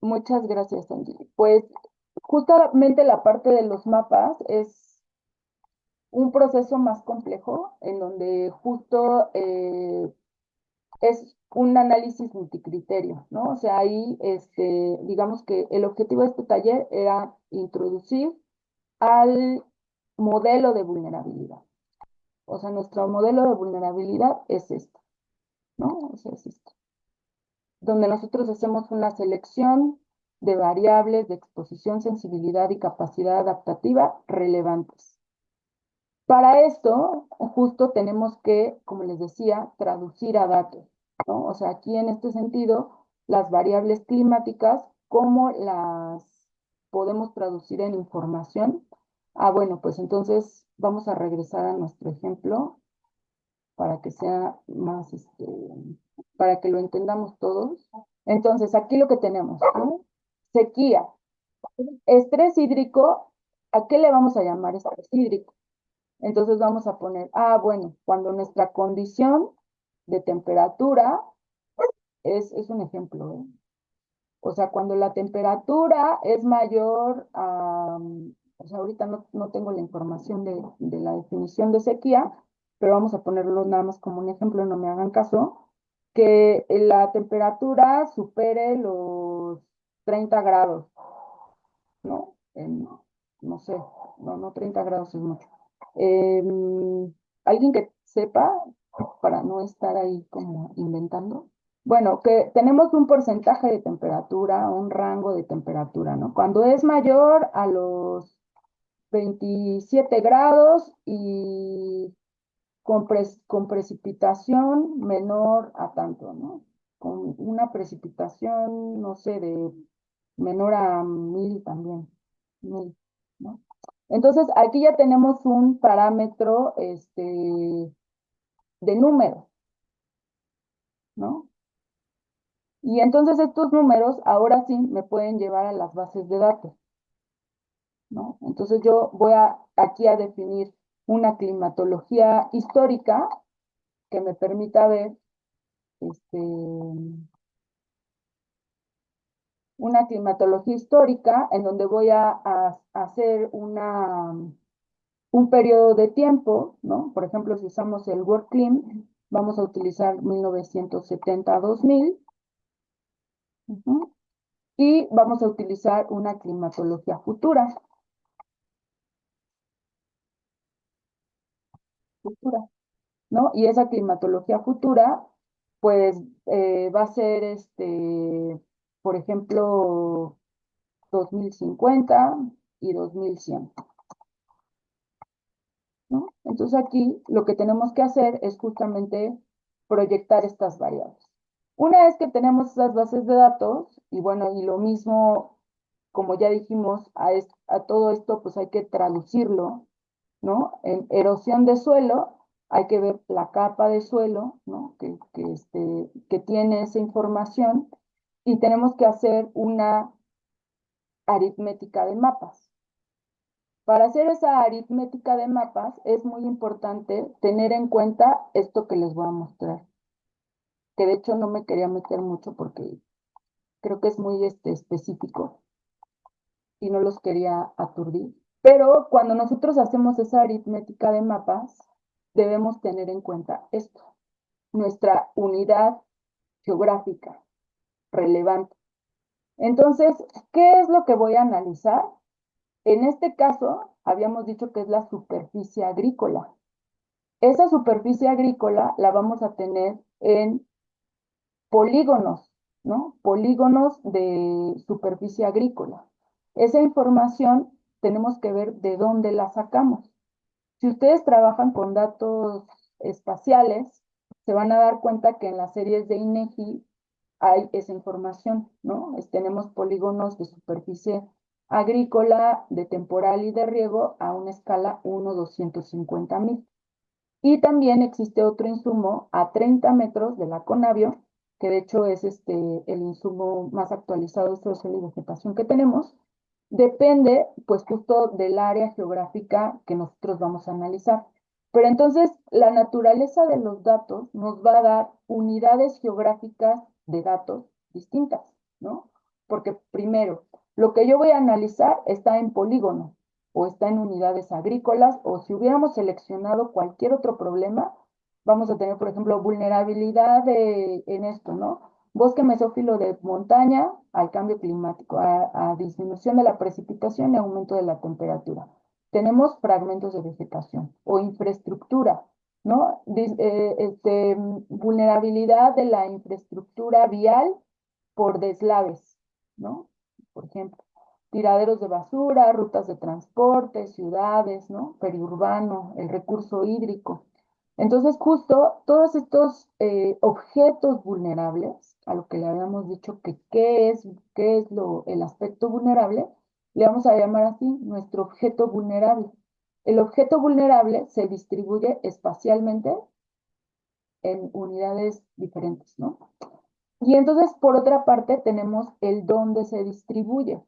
Muchas gracias, Angie. Pues justamente la parte de los mapas es un proceso más complejo en donde justo es un análisis multicriterio, ¿no? O sea, ahí, digamos que el objetivo de este taller era introducir al modelo de vulnerabilidad. O sea, nuestro modelo de vulnerabilidad es este, ¿no? O sea, es este, donde nosotros hacemos una selección de variables de exposición, sensibilidad y capacidad adaptativa relevantes. Para esto, justo tenemos que, como les decía, traducir a datos, ¿no? O sea, aquí en este sentido, las variables climáticas, ¿cómo las podemos traducir en información? Ah, bueno, pues entonces vamos a regresar a nuestro ejemplo para que sea más, para que lo entendamos todos. Entonces, aquí lo que tenemos, ¿no? Sequía, estrés hídrico, ¿a qué le vamos a llamar estrés hídrico? Entonces vamos a poner, bueno, cuando nuestra condición de temperatura es un ejemplo, ¿eh? O sea, cuando la temperatura es mayor a, o sea, ahorita no tengo la información de la definición de sequía, pero vamos a ponerlo nada más como un ejemplo, no me hagan caso, que la temperatura supere los 30 grados, ¿no? No sé, no 30 grados es mucho. Alguien que sepa, para no estar ahí como inventando. Bueno, que tenemos un porcentaje de temperatura, un rango de temperatura, ¿no? Cuando es mayor a los 27 grados y con precipitación menor a tanto, ¿no? Con una precipitación, no sé, de menor a 1000 también, 1000, ¿no? Entonces, aquí ya tenemos un parámetro, de número, ¿no? Y entonces estos números ahora sí me pueden llevar a las bases de datos, ¿no? Entonces yo voy aquí a definir una climatología histórica que me permita ver una climatología histórica en donde voy a hacer un periodo de tiempo, ¿no? Por ejemplo, si usamos el WorldClim, vamos a utilizar 1970 a 2000, uh-huh, y vamos a utilizar una climatología futura, ¿no? Y esa climatología futura, pues, va a ser, por ejemplo, 2050 y 2100, ¿no? Entonces aquí lo que tenemos que hacer es justamente proyectar estas variables. Una vez que tenemos esas bases de datos, y bueno, y lo mismo, como ya dijimos, a todo esto pues hay que traducirlo, ¿no? En erosión de suelo, hay que ver la capa de suelo, ¿no? Que tiene esa información, y tenemos que hacer una aritmética de mapas. Para hacer esa aritmética de mapas es muy importante tener en cuenta esto que les voy a mostrar, que de hecho no me quería meter mucho porque creo que es muy específico y no los quería aturdir. Pero cuando nosotros hacemos esa aritmética de mapas, debemos tener en cuenta esto, nuestra unidad geográfica relevante. Entonces, ¿qué es lo que voy a analizar? En este caso, habíamos dicho que es la superficie agrícola. Esa superficie agrícola la vamos a tener en polígonos, ¿no? Polígonos de superficie agrícola. Esa información tenemos que ver de dónde la sacamos. Si ustedes trabajan con datos espaciales, se van a dar cuenta que en las series de INEGI hay esa información, ¿no? Tenemos polígonos de superficie agrícola, de temporal y de riego a una escala 1/250.000. Y también existe otro insumo a 30 metros de la Conavio, que de hecho es el insumo más actualizado de suelo y vegetación que tenemos. Depende, pues, justo del área geográfica que nosotros vamos a analizar. Pero entonces, la naturaleza de los datos nos va a dar unidades geográficas de datos distintas, ¿no? Porque primero, lo que yo voy a analizar está en polígono o está en unidades agrícolas, o si hubiéramos seleccionado cualquier otro problema, vamos a tener, por ejemplo, vulnerabilidad en esto, ¿no? Bosque mesófilo de montaña al cambio climático, a disminución de la precipitación y aumento de la temperatura. Tenemos fragmentos de vegetación o infraestructura, ¿no? Vulnerabilidad de la infraestructura vial por deslaves, ¿no? Por ejemplo, tiraderos de basura, rutas de transporte, ciudades, ¿no? Periurbano, el recurso hídrico. Entonces, justo todos estos objetos vulnerables, a lo que le habíamos dicho que qué es el aspecto vulnerable, le vamos a llamar así nuestro objeto vulnerable. El objeto vulnerable se distribuye espacialmente en unidades diferentes, ¿no? Y entonces, por otra parte, tenemos el dónde se distribuye.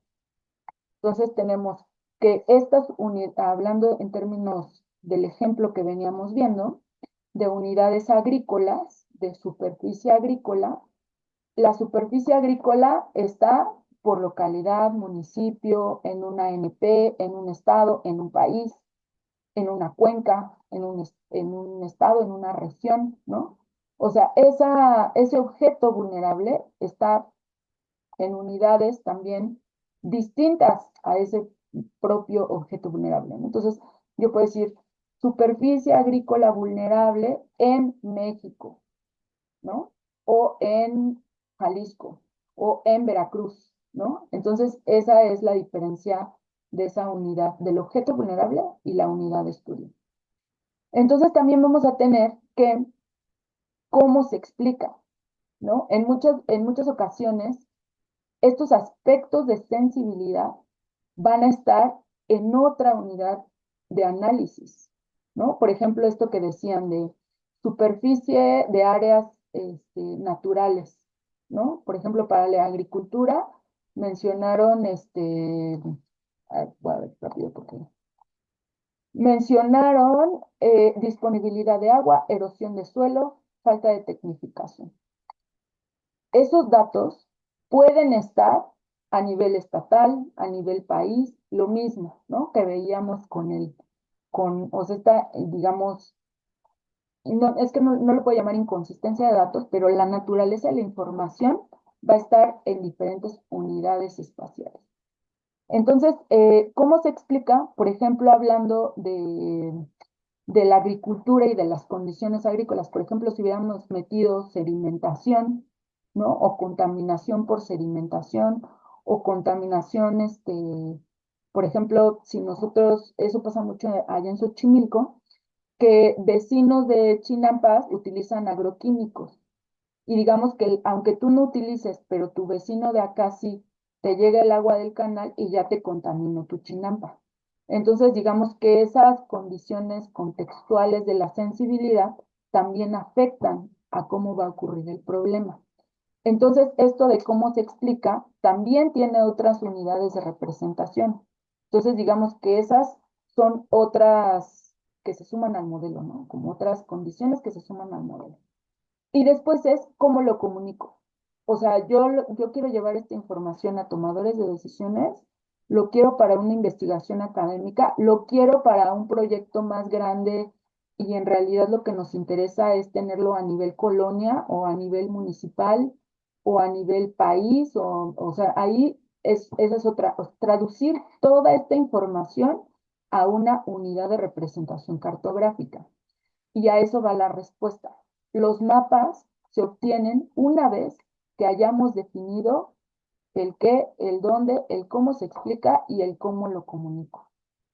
Entonces, tenemos que estas unidades, hablando en términos del ejemplo que veníamos viendo, de unidades agrícolas, de superficie agrícola, la superficie agrícola está por localidad, municipio, en una ANP, en un estado, en un país, en una cuenca, en un estado, en una región, ¿no? O sea, ese objeto vulnerable está en unidades también distintas a ese propio objeto vulnerable, ¿no? Entonces, yo puedo decir superficie agrícola vulnerable en México, ¿no? O en Jalisco, o en Veracruz, ¿no? Entonces, esa es la diferencia de esa unidad, del objeto vulnerable y la unidad de estudio. Entonces, también vamos a tener que, ¿cómo se explica? ¿No? En muchas ocasiones, estos aspectos de sensibilidad van a estar en otra unidad de análisis, ¿no? Por ejemplo, esto que decían de superficie de áreas naturales, ¿no? Por ejemplo, para la agricultura mencionaron, voy a ver rápido porque mencionaron disponibilidad de agua, erosión de suelo, falta de tecnificación. Esos datos pueden estar a nivel estatal, a nivel país, lo mismo, ¿no? Que veíamos o sea, digamos, no, es que no lo puedo llamar inconsistencia de datos, pero la naturaleza de la información va a estar en diferentes unidades espaciales. Entonces, ¿cómo se explica? Por ejemplo, hablando de la agricultura y de las condiciones agrícolas. Por ejemplo, si hubiéramos metido sedimentación, ¿no? O contaminación por sedimentación, o contaminación, por ejemplo, si nosotros, eso pasa mucho allá en Xochimilco, que vecinos de Chinampas utilizan agroquímicos. Y digamos que aunque tú no utilices, pero tu vecino de acá sí, te llega el agua del canal y ya te contaminó tu chinampa. Entonces, digamos que esas condiciones contextuales de la sensibilidad también afectan a cómo va a ocurrir el problema. Entonces, esto de cómo se explica también tiene otras unidades de representación. Entonces, digamos que esas son otras que se suman al modelo, ¿no? Como otras condiciones que se suman al modelo. Y después es cómo lo comunico. O sea, yo quiero llevar esta información a tomadores de decisiones, lo quiero para una investigación académica, lo quiero para un proyecto más grande y en realidad lo que nos interesa es tenerlo a nivel colonia o a nivel municipal o a nivel país, o sea, ahí esa es otra, traducir toda esta información a una unidad de representación cartográfica. Y a eso va la respuesta. Los mapas se obtienen una vez que hayamos definido el qué, el dónde, el cómo se explica y el cómo lo comunico.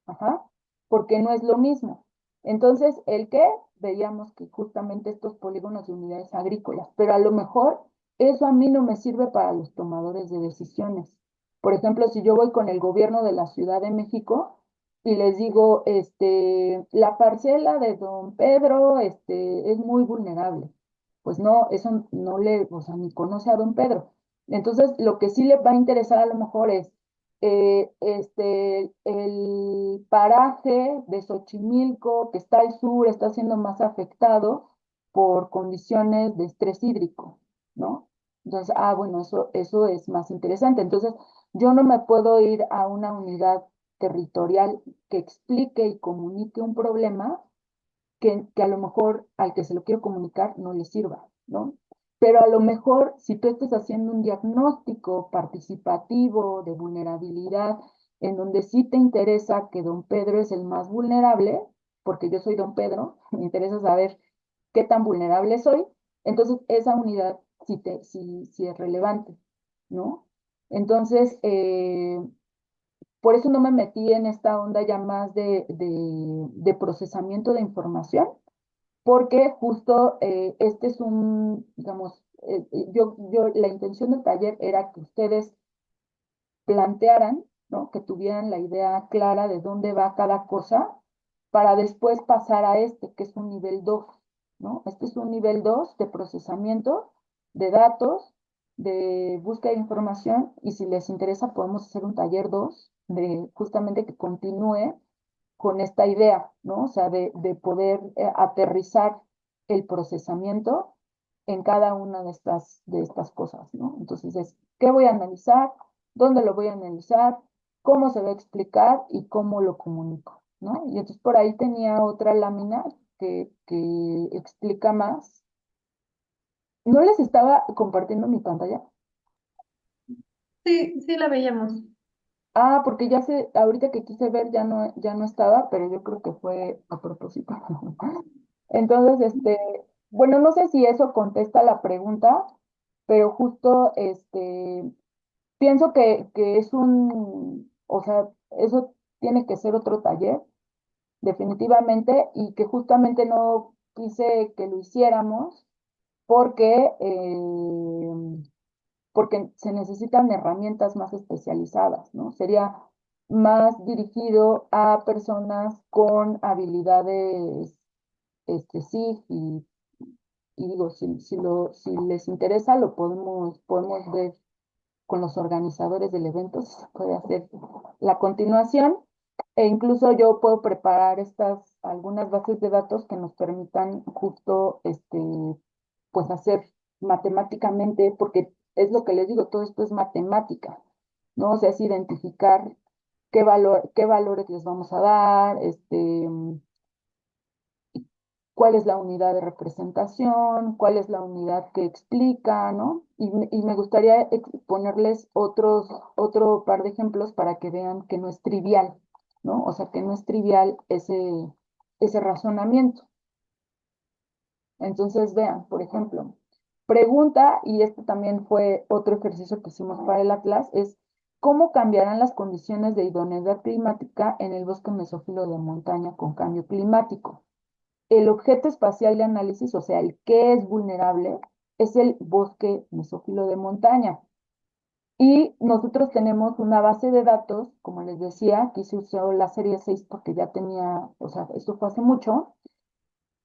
Ajá, porque no es lo mismo. Entonces, el qué, veíamos que justamente estos polígonos de unidades agrícolas, pero a lo mejor eso a mí no me sirve para los tomadores de decisiones. Por ejemplo, si yo voy con el gobierno de la Ciudad de México y les digo, la parcela de don Pedro, es muy vulnerable. Pues no, eso no le, o sea, ni conoce a don Pedro. Entonces, lo que sí le va a interesar a lo mejor es el paraje de Xochimilco, que está al sur, está siendo más afectado por condiciones de estrés hídrico, ¿no? Entonces, bueno, eso es más interesante. Entonces, yo no me puedo ir a una unidad territorial que explique y comunique un problema que a lo mejor al que se lo quiero comunicar no le sirva, ¿no? Pero a lo mejor si tú estás haciendo un diagnóstico participativo de vulnerabilidad, en donde sí te interesa que don Pedro es el más vulnerable, porque yo soy don Pedro, me interesa saber qué tan vulnerable soy, entonces esa unidad sí es relevante, ¿no? Entonces, por eso no me metí en esta onda ya más de procesamiento de información, porque justo este es digamos, la intención del taller era que ustedes plantearan, ¿no? Que tuvieran la idea clara de dónde va cada cosa para después pasar a que es un nivel 2, ¿no? Este es un nivel 2 de procesamiento de datos, de búsqueda de información, y si les interesa podemos hacer un taller 2 de justamente que continúe con esta idea, ¿no? O sea, de poder aterrizar el procesamiento en cada una de estas cosas, ¿no? Entonces, ¿qué voy a analizar? ¿Dónde lo voy a analizar? ¿Cómo se va a explicar? Y cómo lo comunico, ¿no? Y entonces por ahí tenía otra lámina que explica más. ¿No les estaba compartiendo mi pantalla?
Sí, sí la veíamos.
Porque ahorita que quise ver ya no estaba, pero yo creo que fue a propósito. Entonces, bueno, no sé si eso contesta la pregunta, pero justo, pienso que o sea, eso tiene que ser otro taller, definitivamente, y que justamente no quise que lo hiciéramos porque, porque se necesitan herramientas más especializadas, ¿no? Sería más dirigido a personas con habilidades, sí, y digo, si les interesa, lo podemos ver con los organizadores del evento, si se puede hacer la continuación, e incluso yo puedo preparar algunas bases de datos que nos permitan justo, pues hacer matemáticamente, porque es lo que les digo, todo esto es matemática, ¿no? O sea, es identificar qué valores les vamos a dar, cuál es la unidad de representación, cuál es la unidad que explica, ¿no? Y me gustaría ponerles otro par de ejemplos para que vean que no es trivial, ¿no? O sea, que no es trivial ese razonamiento. Entonces, vean, por ejemplo, pregunta, y este también fue otro ejercicio que hicimos para el Atlas, es ¿cómo cambiarán las condiciones de idoneidad climática en el bosque mesófilo de montaña con cambio climático? El objeto espacial de análisis, o sea, el que es vulnerable, es el bosque mesófilo de montaña. Y nosotros tenemos una base de datos, como les decía, aquí se usó la serie 6 porque ya tenía, o sea, esto fue hace mucho,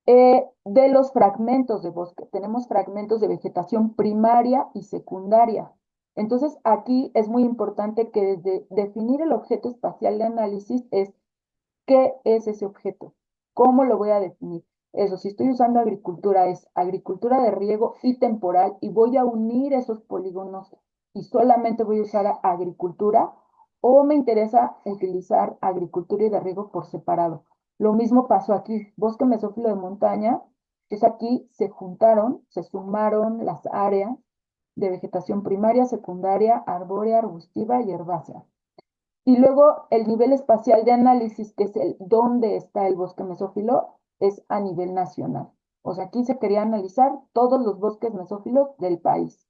de los fragmentos de bosque. Tenemos fragmentos de vegetación primaria y secundaria. Entonces, aquí es muy importante que desde definir el objeto espacial de análisis es ¿qué es ese objeto? ¿Cómo lo voy a definir? Eso, si estoy usando agricultura, es agricultura de riego y temporal y voy a unir esos polígonos y solamente voy a usar agricultura, o me interesa utilizar agricultura y de riego por separado. Lo mismo pasó aquí, bosque mesófilo de montaña, pues aquí se juntaron, se sumaron las áreas de vegetación primaria, secundaria, arbórea, arbustiva y herbácea. Y luego el nivel espacial de análisis, que es el dónde está el bosque mesófilo, es a nivel nacional. O sea, aquí se quería analizar todos los bosques mesófilos del país.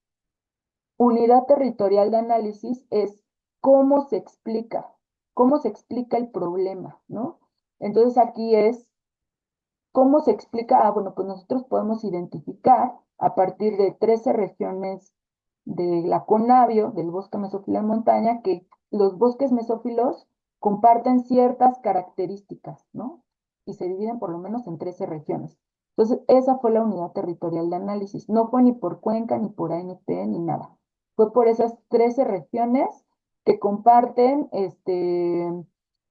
Unidad territorial de análisis es cómo se explica el problema, ¿no? Entonces aquí es cómo se explica, bueno, pues nosotros podemos identificar a partir de 13 regiones de la Conavio, del bosque mesófilo en montaña, que los bosques mesófilos comparten ciertas características, ¿no? Y se dividen por lo menos en 13 regiones. Entonces, esa fue la unidad territorial de análisis. No fue ni por cuenca, ni por ANT, ni nada. Fue por esas 13 regiones que comparten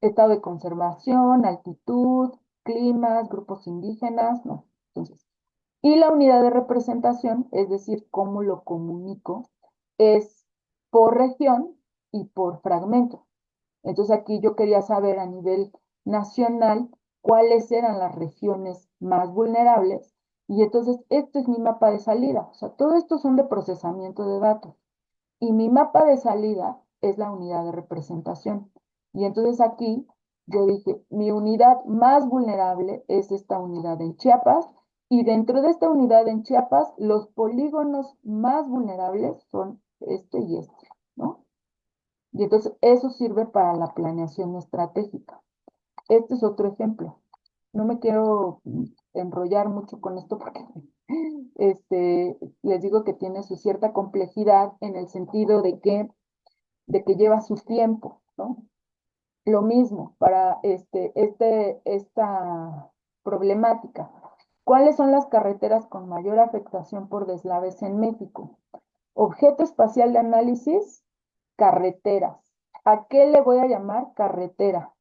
estado de conservación, altitud, climas, grupos indígenas, ¿no? Entonces, y la unidad de representación, es decir, cómo lo comunico, es por región y por fragmento. Entonces aquí yo quería saber a nivel nacional cuáles eran las regiones más vulnerables y entonces este es mi mapa de salida. O sea, todo esto son de procesamiento de datos y mi mapa de salida es la unidad de representación. Y entonces aquí yo dije, mi unidad más vulnerable es esta unidad en Chiapas y dentro de esta unidad en Chiapas los polígonos más vulnerables son este y este, ¿no? Y entonces eso sirve para la planeación estratégica. Este es otro ejemplo. No me quiero enrollar mucho con esto porque les digo que tiene su cierta complejidad en el sentido de que lleva su tiempo, ¿no? Lo mismo para esta problemática. ¿Cuáles son las carreteras con mayor afectación por deslaves en México? Objeto espacial de análisis, carreteras. ¿A qué le voy a llamar carretera?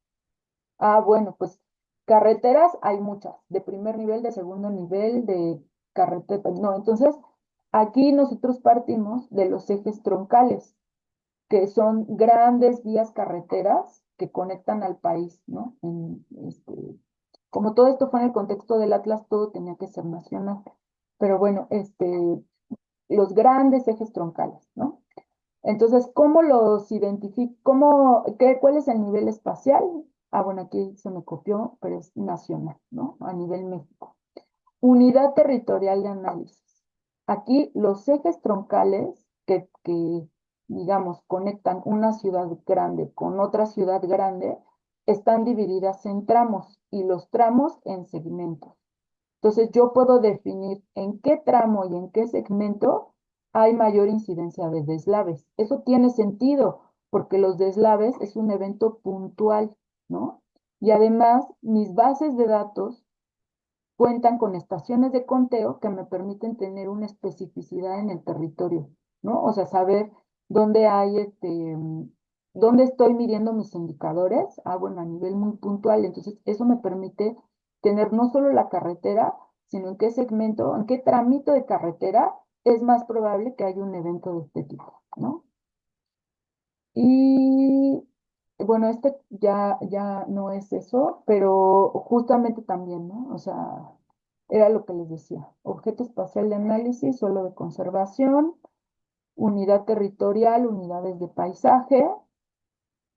Ah, bueno, pues carreteras hay muchas, de primer nivel, de segundo nivel, de carretera. No, entonces aquí nosotros partimos de los ejes troncales, que son grandes vías carreteras que conectan al país, ¿no? Como todo esto fue en el contexto del Atlas, todo tenía que ser nacional. Pero bueno, los grandes ejes troncales, ¿no? Entonces, ¿cómo los identifico? ¿Cuál es el nivel espacial? Ah, bueno, aquí se me copió, pero es nacional, ¿no? A nivel México. Unidad territorial de análisis. Aquí los ejes troncales digamos, conectan una ciudad grande con otra ciudad grande, están divididas en tramos y los tramos en segmentos. Entonces yo puedo definir en qué tramo y en qué segmento hay mayor incidencia de deslaves. Eso tiene sentido porque los deslaves es un evento puntual, ¿no? Y además mis bases de datos cuentan con estaciones de conteo que me permiten tener una especificidad en el territorio, ¿no? O sea, saber dónde dónde estoy midiendo mis indicadores, bueno, a nivel muy puntual. Entonces, eso me permite tener no solo la carretera, sino en qué segmento, en qué trámite de carretera es más probable que haya un evento de este tipo, ¿no? Y bueno, ya no es eso, pero justamente también, ¿no? O sea, era lo que les decía. Objeto espacial de análisis, suelo de conservación, unidad territorial, unidades de paisaje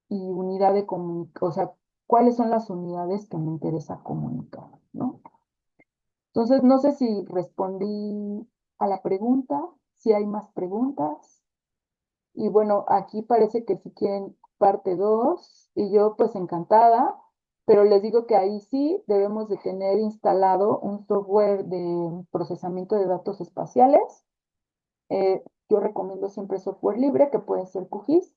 y unidad de comunicación. O sea, ¿cuáles son las unidades que me interesa comunicar, ¿no? Entonces, no sé si respondí a la pregunta, si hay más preguntas. Y bueno, aquí parece que si quieren parte 2 y yo pues encantada, pero les digo que ahí sí debemos de tener instalado un software de procesamiento de datos espaciales. Yo recomiendo siempre software libre, que puede ser QGIS,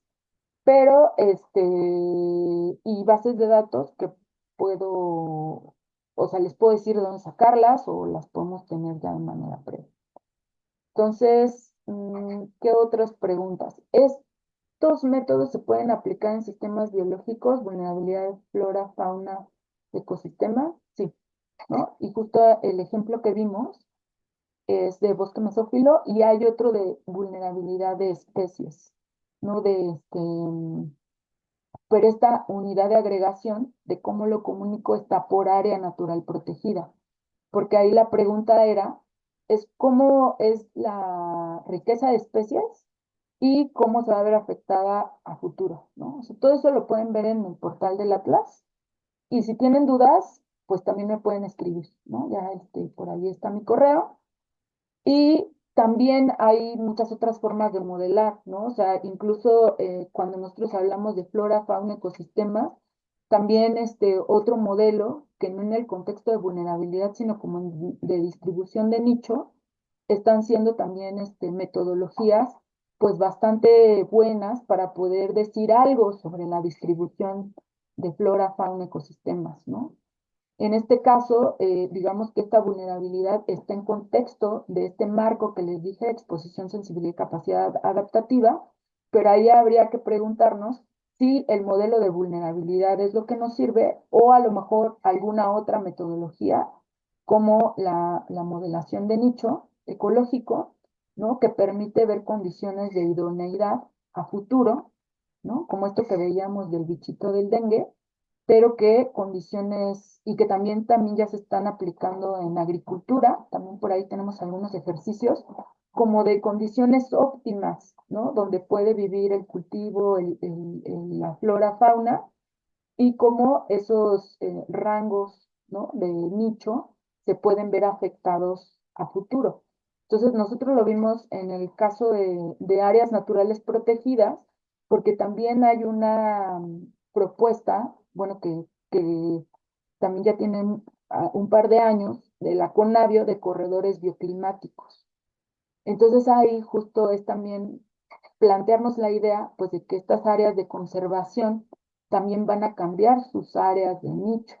pero y bases de datos que puedo, o sea, les puedo decir de dónde sacarlas o las podemos tener ya de manera previa. Entonces, ¿qué otras preguntas? Estos métodos se pueden aplicar en sistemas biológicos, vulnerabilidad de flora, fauna, ecosistema, sí, ¿no? Y justo el ejemplo que vimos es de bosque mesófilo y hay otro de vulnerabilidad de especies, ¿no? Pero esta unidad de agregación de cómo lo comunico está por área natural protegida, porque ahí la pregunta es cómo es la riqueza de especies y cómo se va a ver afectada a futuro, ¿no? O sea, todo eso lo pueden ver en el portal del Atlas y si tienen dudas, pues también me pueden escribir, ¿no? Ya por ahí está mi correo. Y también hay muchas otras formas de modelar, ¿no? O sea, incluso cuando nosotros hablamos de flora, fauna, ecosistemas, también otro modelo, que no en el contexto de vulnerabilidad, sino como de distribución de nicho, están siendo también metodologías pues bastante buenas para poder decir algo sobre la distribución de flora, fauna, ecosistemas, ¿no? En este caso, digamos que esta vulnerabilidad está en contexto de este marco que les dije, exposición, sensibilidad y capacidad adaptativa, pero ahí habría que preguntarnos si el modelo de vulnerabilidad es lo que nos sirve o a lo mejor alguna otra metodología como la modelación de nicho ecológico, ¿no? Que permite ver condiciones de idoneidad a futuro, ¿no? Como esto que veíamos del bichito del dengue, pero que condiciones y que también ya se están aplicando en agricultura, también por ahí tenemos algunos ejercicios como de condiciones óptimas, ¿no? Donde puede vivir el cultivo, la flora, fauna, y cómo esos rangos, ¿no? De nicho se pueden ver afectados a futuro. Entonces, nosotros lo vimos en el caso de áreas naturales protegidas, porque también hay una propuesta, bueno, que también ya tienen un par de años, de la CONAVIO, de corredores bioclimáticos. Entonces, ahí justo es también plantearnos la idea, pues, de que estas áreas de conservación también van a cambiar sus áreas de nicho,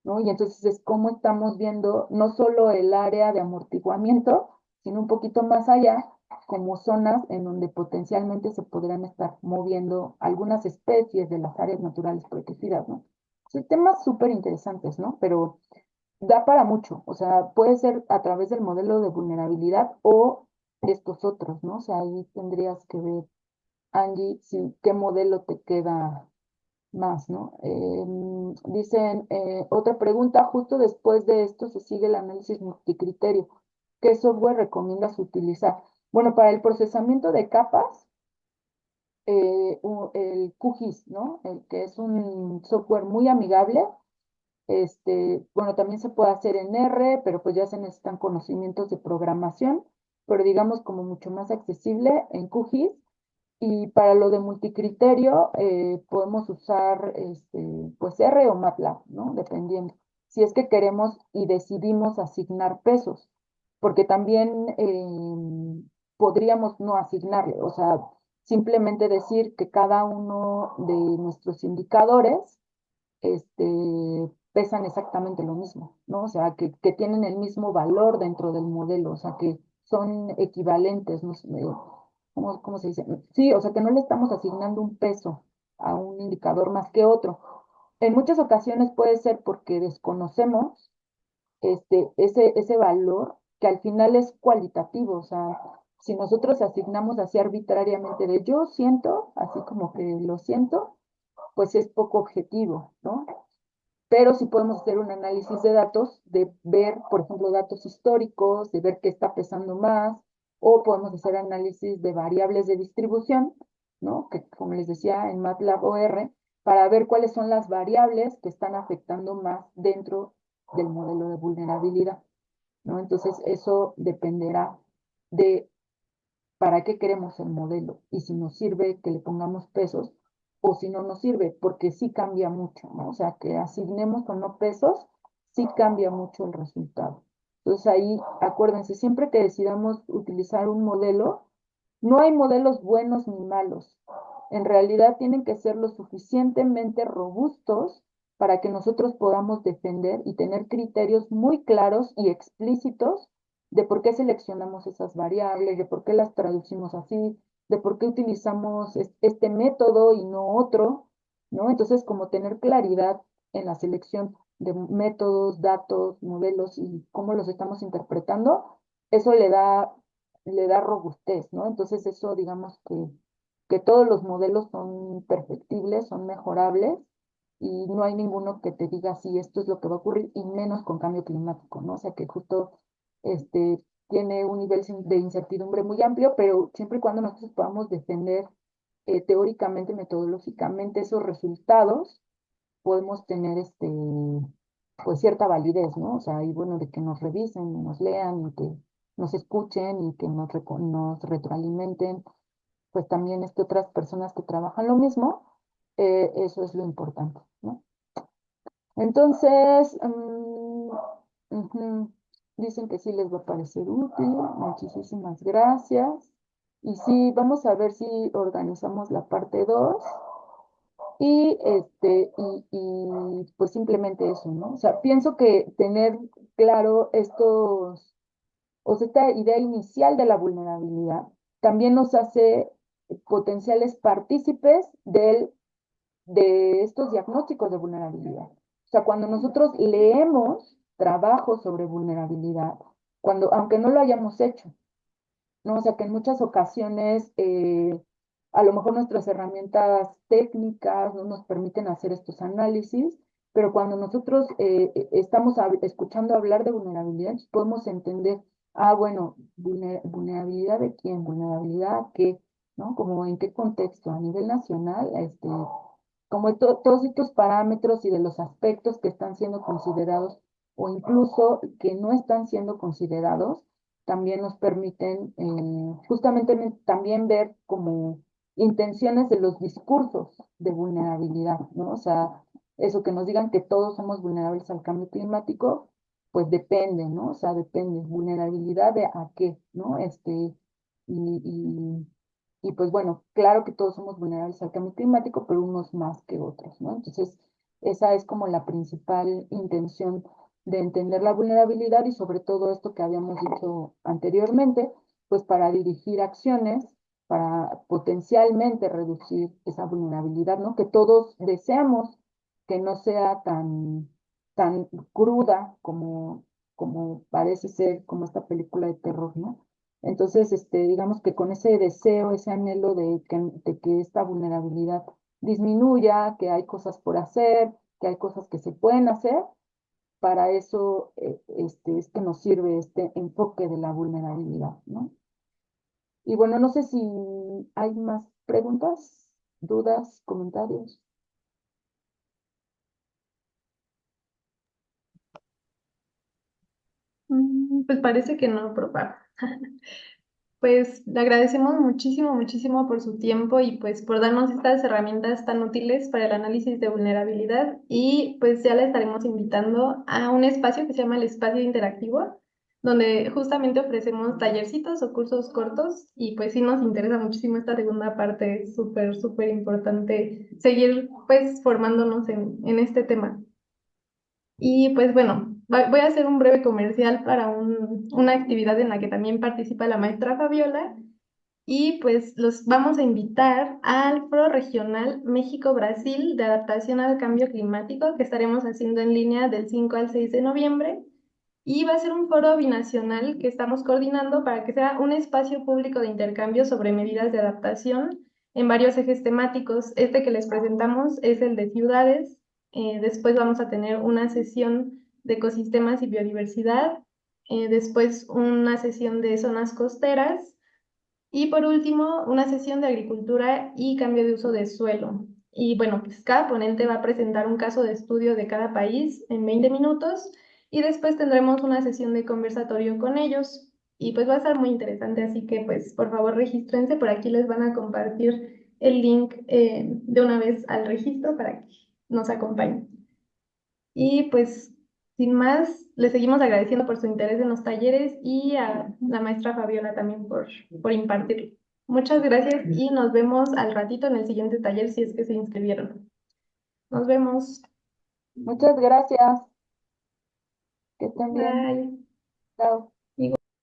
¿no? Y entonces es como estamos viendo no solo el área de amortiguamiento, sino un poquito más allá, como zonas en donde potencialmente se podrán estar moviendo algunas especies de las áreas naturales protegidas, ¿no? Son temas súper interesantes, ¿no? Pero da para mucho, o sea, puede ser a través del modelo de vulnerabilidad o estos otros, ¿no? O sea, ahí tendrías que ver, Angie, si, qué modelo te queda más, ¿no? Dicen, otra pregunta, justo después de esto se sigue el análisis multicriterio. ¿Qué software recomiendas utilizar? Bueno, para el procesamiento de capas, el QGIS, ¿no? El que es un software muy amigable. Bueno, también se puede hacer en R, pero pues ya se necesitan conocimientos de programación, pero digamos como mucho más accesible en QGIS. Y para lo de multicriterio, podemos usar pues R o MATLAB, ¿no? Dependiendo. Si es que queremos y decidimos asignar pesos, porque también podríamos no asignarle, o sea, simplemente decir que cada uno de nuestros indicadores pesan exactamente lo mismo, ¿no? O sea, que tienen el mismo valor dentro del modelo, o sea, que son equivalentes, ¿no? ¿Cómo se dice? Sí, o sea, que no le estamos asignando un peso a un indicador más que otro. En muchas ocasiones puede ser porque desconocemos ese valor que al final es cualitativo, o sea, si nosotros asignamos así arbitrariamente de yo siento, así como que lo siento, pues es poco objetivo, ¿no? Pero sí podemos hacer un análisis de datos, de ver, por ejemplo, datos históricos, de ver qué está pesando más, o podemos hacer análisis de variables de distribución, ¿no? Que como les decía en MATLAB o R, para ver cuáles son las variables que están afectando más dentro del modelo de vulnerabilidad, ¿no? Entonces, eso dependerá de para qué queremos el modelo y si nos sirve que le pongamos pesos o si no nos sirve, porque sí cambia mucho, ¿no? O sea, que asignemos o no pesos, sí cambia mucho el resultado. Entonces ahí, acuérdense, siempre que decidamos utilizar un modelo, no hay modelos buenos ni malos. En realidad tienen que ser lo suficientemente robustos para que nosotros podamos defender y tener criterios muy claros y explícitos de por qué seleccionamos esas variables, de por qué las traducimos así, de por qué utilizamos este método y no otro, ¿no? Entonces, como tener claridad en la selección de métodos, datos, modelos y cómo los estamos interpretando, eso le da robustez, ¿no? Entonces, eso digamos que todos los modelos son perfectibles, son mejorables y no hay ninguno que te diga si esto es lo que va a ocurrir y menos con cambio climático, ¿no? O sea que justo tiene un nivel de incertidumbre muy amplio, pero siempre y cuando nosotros podamos defender teóricamente, metodológicamente esos resultados, podemos tener pues cierta validez, ¿no? O sea, y bueno, de que nos revisen, nos lean y que nos escuchen y que nos retroalimenten, pues también otras personas que trabajan lo mismo, eso es lo importante, ¿no? Entonces, ujú, dicen que sí les va a parecer útil, muchísimas gracias. Y sí, vamos a ver si organizamos la parte 2 y pues simplemente eso, ¿no? O sea, pienso que tener claro o sea, esta idea inicial de la vulnerabilidad también nos hace potenciales partícipes de estos diagnósticos de vulnerabilidad. O sea, cuando nosotros leemos trabajos sobre vulnerabilidad, aunque no lo hayamos hecho, ¿no? O sea, que en muchas ocasiones a lo mejor nuestras herramientas técnicas no nos permiten hacer estos análisis, pero cuando nosotros estamos escuchando hablar de vulnerabilidad, podemos entender, bueno, vulnerabilidad de quién, vulnerabilidad a qué, ¿no? Como en qué contexto, a nivel nacional, como todos estos parámetros y de los aspectos que están siendo considerados o incluso que no están siendo considerados también nos permiten justamente también ver como intenciones de los discursos de vulnerabilidad, ¿no? O sea, eso que nos digan que todos somos vulnerables al cambio climático, pues depende, ¿no? O sea, depende, vulnerabilidad de a qué, ¿no? Y, y, y pues bueno, claro que todos somos vulnerables al cambio climático, pero unos más que otros, ¿no? Entonces, esa es como la principal intención de entender la vulnerabilidad y sobre todo esto que habíamos dicho anteriormente, pues para dirigir acciones, para potencialmente reducir esa vulnerabilidad, ¿no? Que todos deseamos que no sea tan cruda como parece ser, como esta película de terror, ¿no? Entonces, digamos que con ese deseo, ese anhelo de que esta vulnerabilidad disminuya, que hay cosas por hacer, que hay cosas que se pueden hacer, para eso es que nos sirve este enfoque de la vulnerabilidad, ¿no? Y bueno, no sé si hay más preguntas, dudas, comentarios.
Pues parece que no, propa. Pues le agradecemos muchísimo, muchísimo por su tiempo y pues por darnos estas herramientas tan útiles para el análisis de vulnerabilidad y pues ya le estaremos invitando a un espacio que se llama el espacio interactivo, donde justamente ofrecemos tallercitos o cursos cortos y pues sí nos interesa muchísimo esta segunda parte, es súper, súper importante seguir pues formándonos en este tema. Y pues bueno, voy a hacer un breve comercial para una actividad en la que también participa la maestra Fabiola y pues los vamos a invitar al Foro Regional México-Brasil de Adaptación al Cambio Climático que estaremos haciendo en línea del 5 al 6 de noviembre. Y va a ser un foro binacional que estamos coordinando para que sea un espacio público de intercambio sobre medidas de adaptación en varios ejes temáticos. Este que les presentamos es el de ciudades. Después vamos a tener una sesión de ecosistemas y biodiversidad. Después una sesión de zonas costeras y por último, una sesión de agricultura y cambio de uso de suelo. Y bueno, pues cada ponente va a presentar un caso de estudio de cada país en 20 minutos y después tendremos una sesión de conversatorio con ellos. Y pues va a estar muy interesante, así que pues por favor regístrense, por aquí les van a compartir el link de una vez al registro para que nos acompañen. Y pues, sin más, le seguimos agradeciendo por su interés en los talleres y a la maestra Fabiola también por impartirlo. Muchas gracias y nos vemos al ratito en el siguiente taller si es que se inscribieron. Nos vemos.
Muchas gracias, que estén bien.
Bye.
Chao.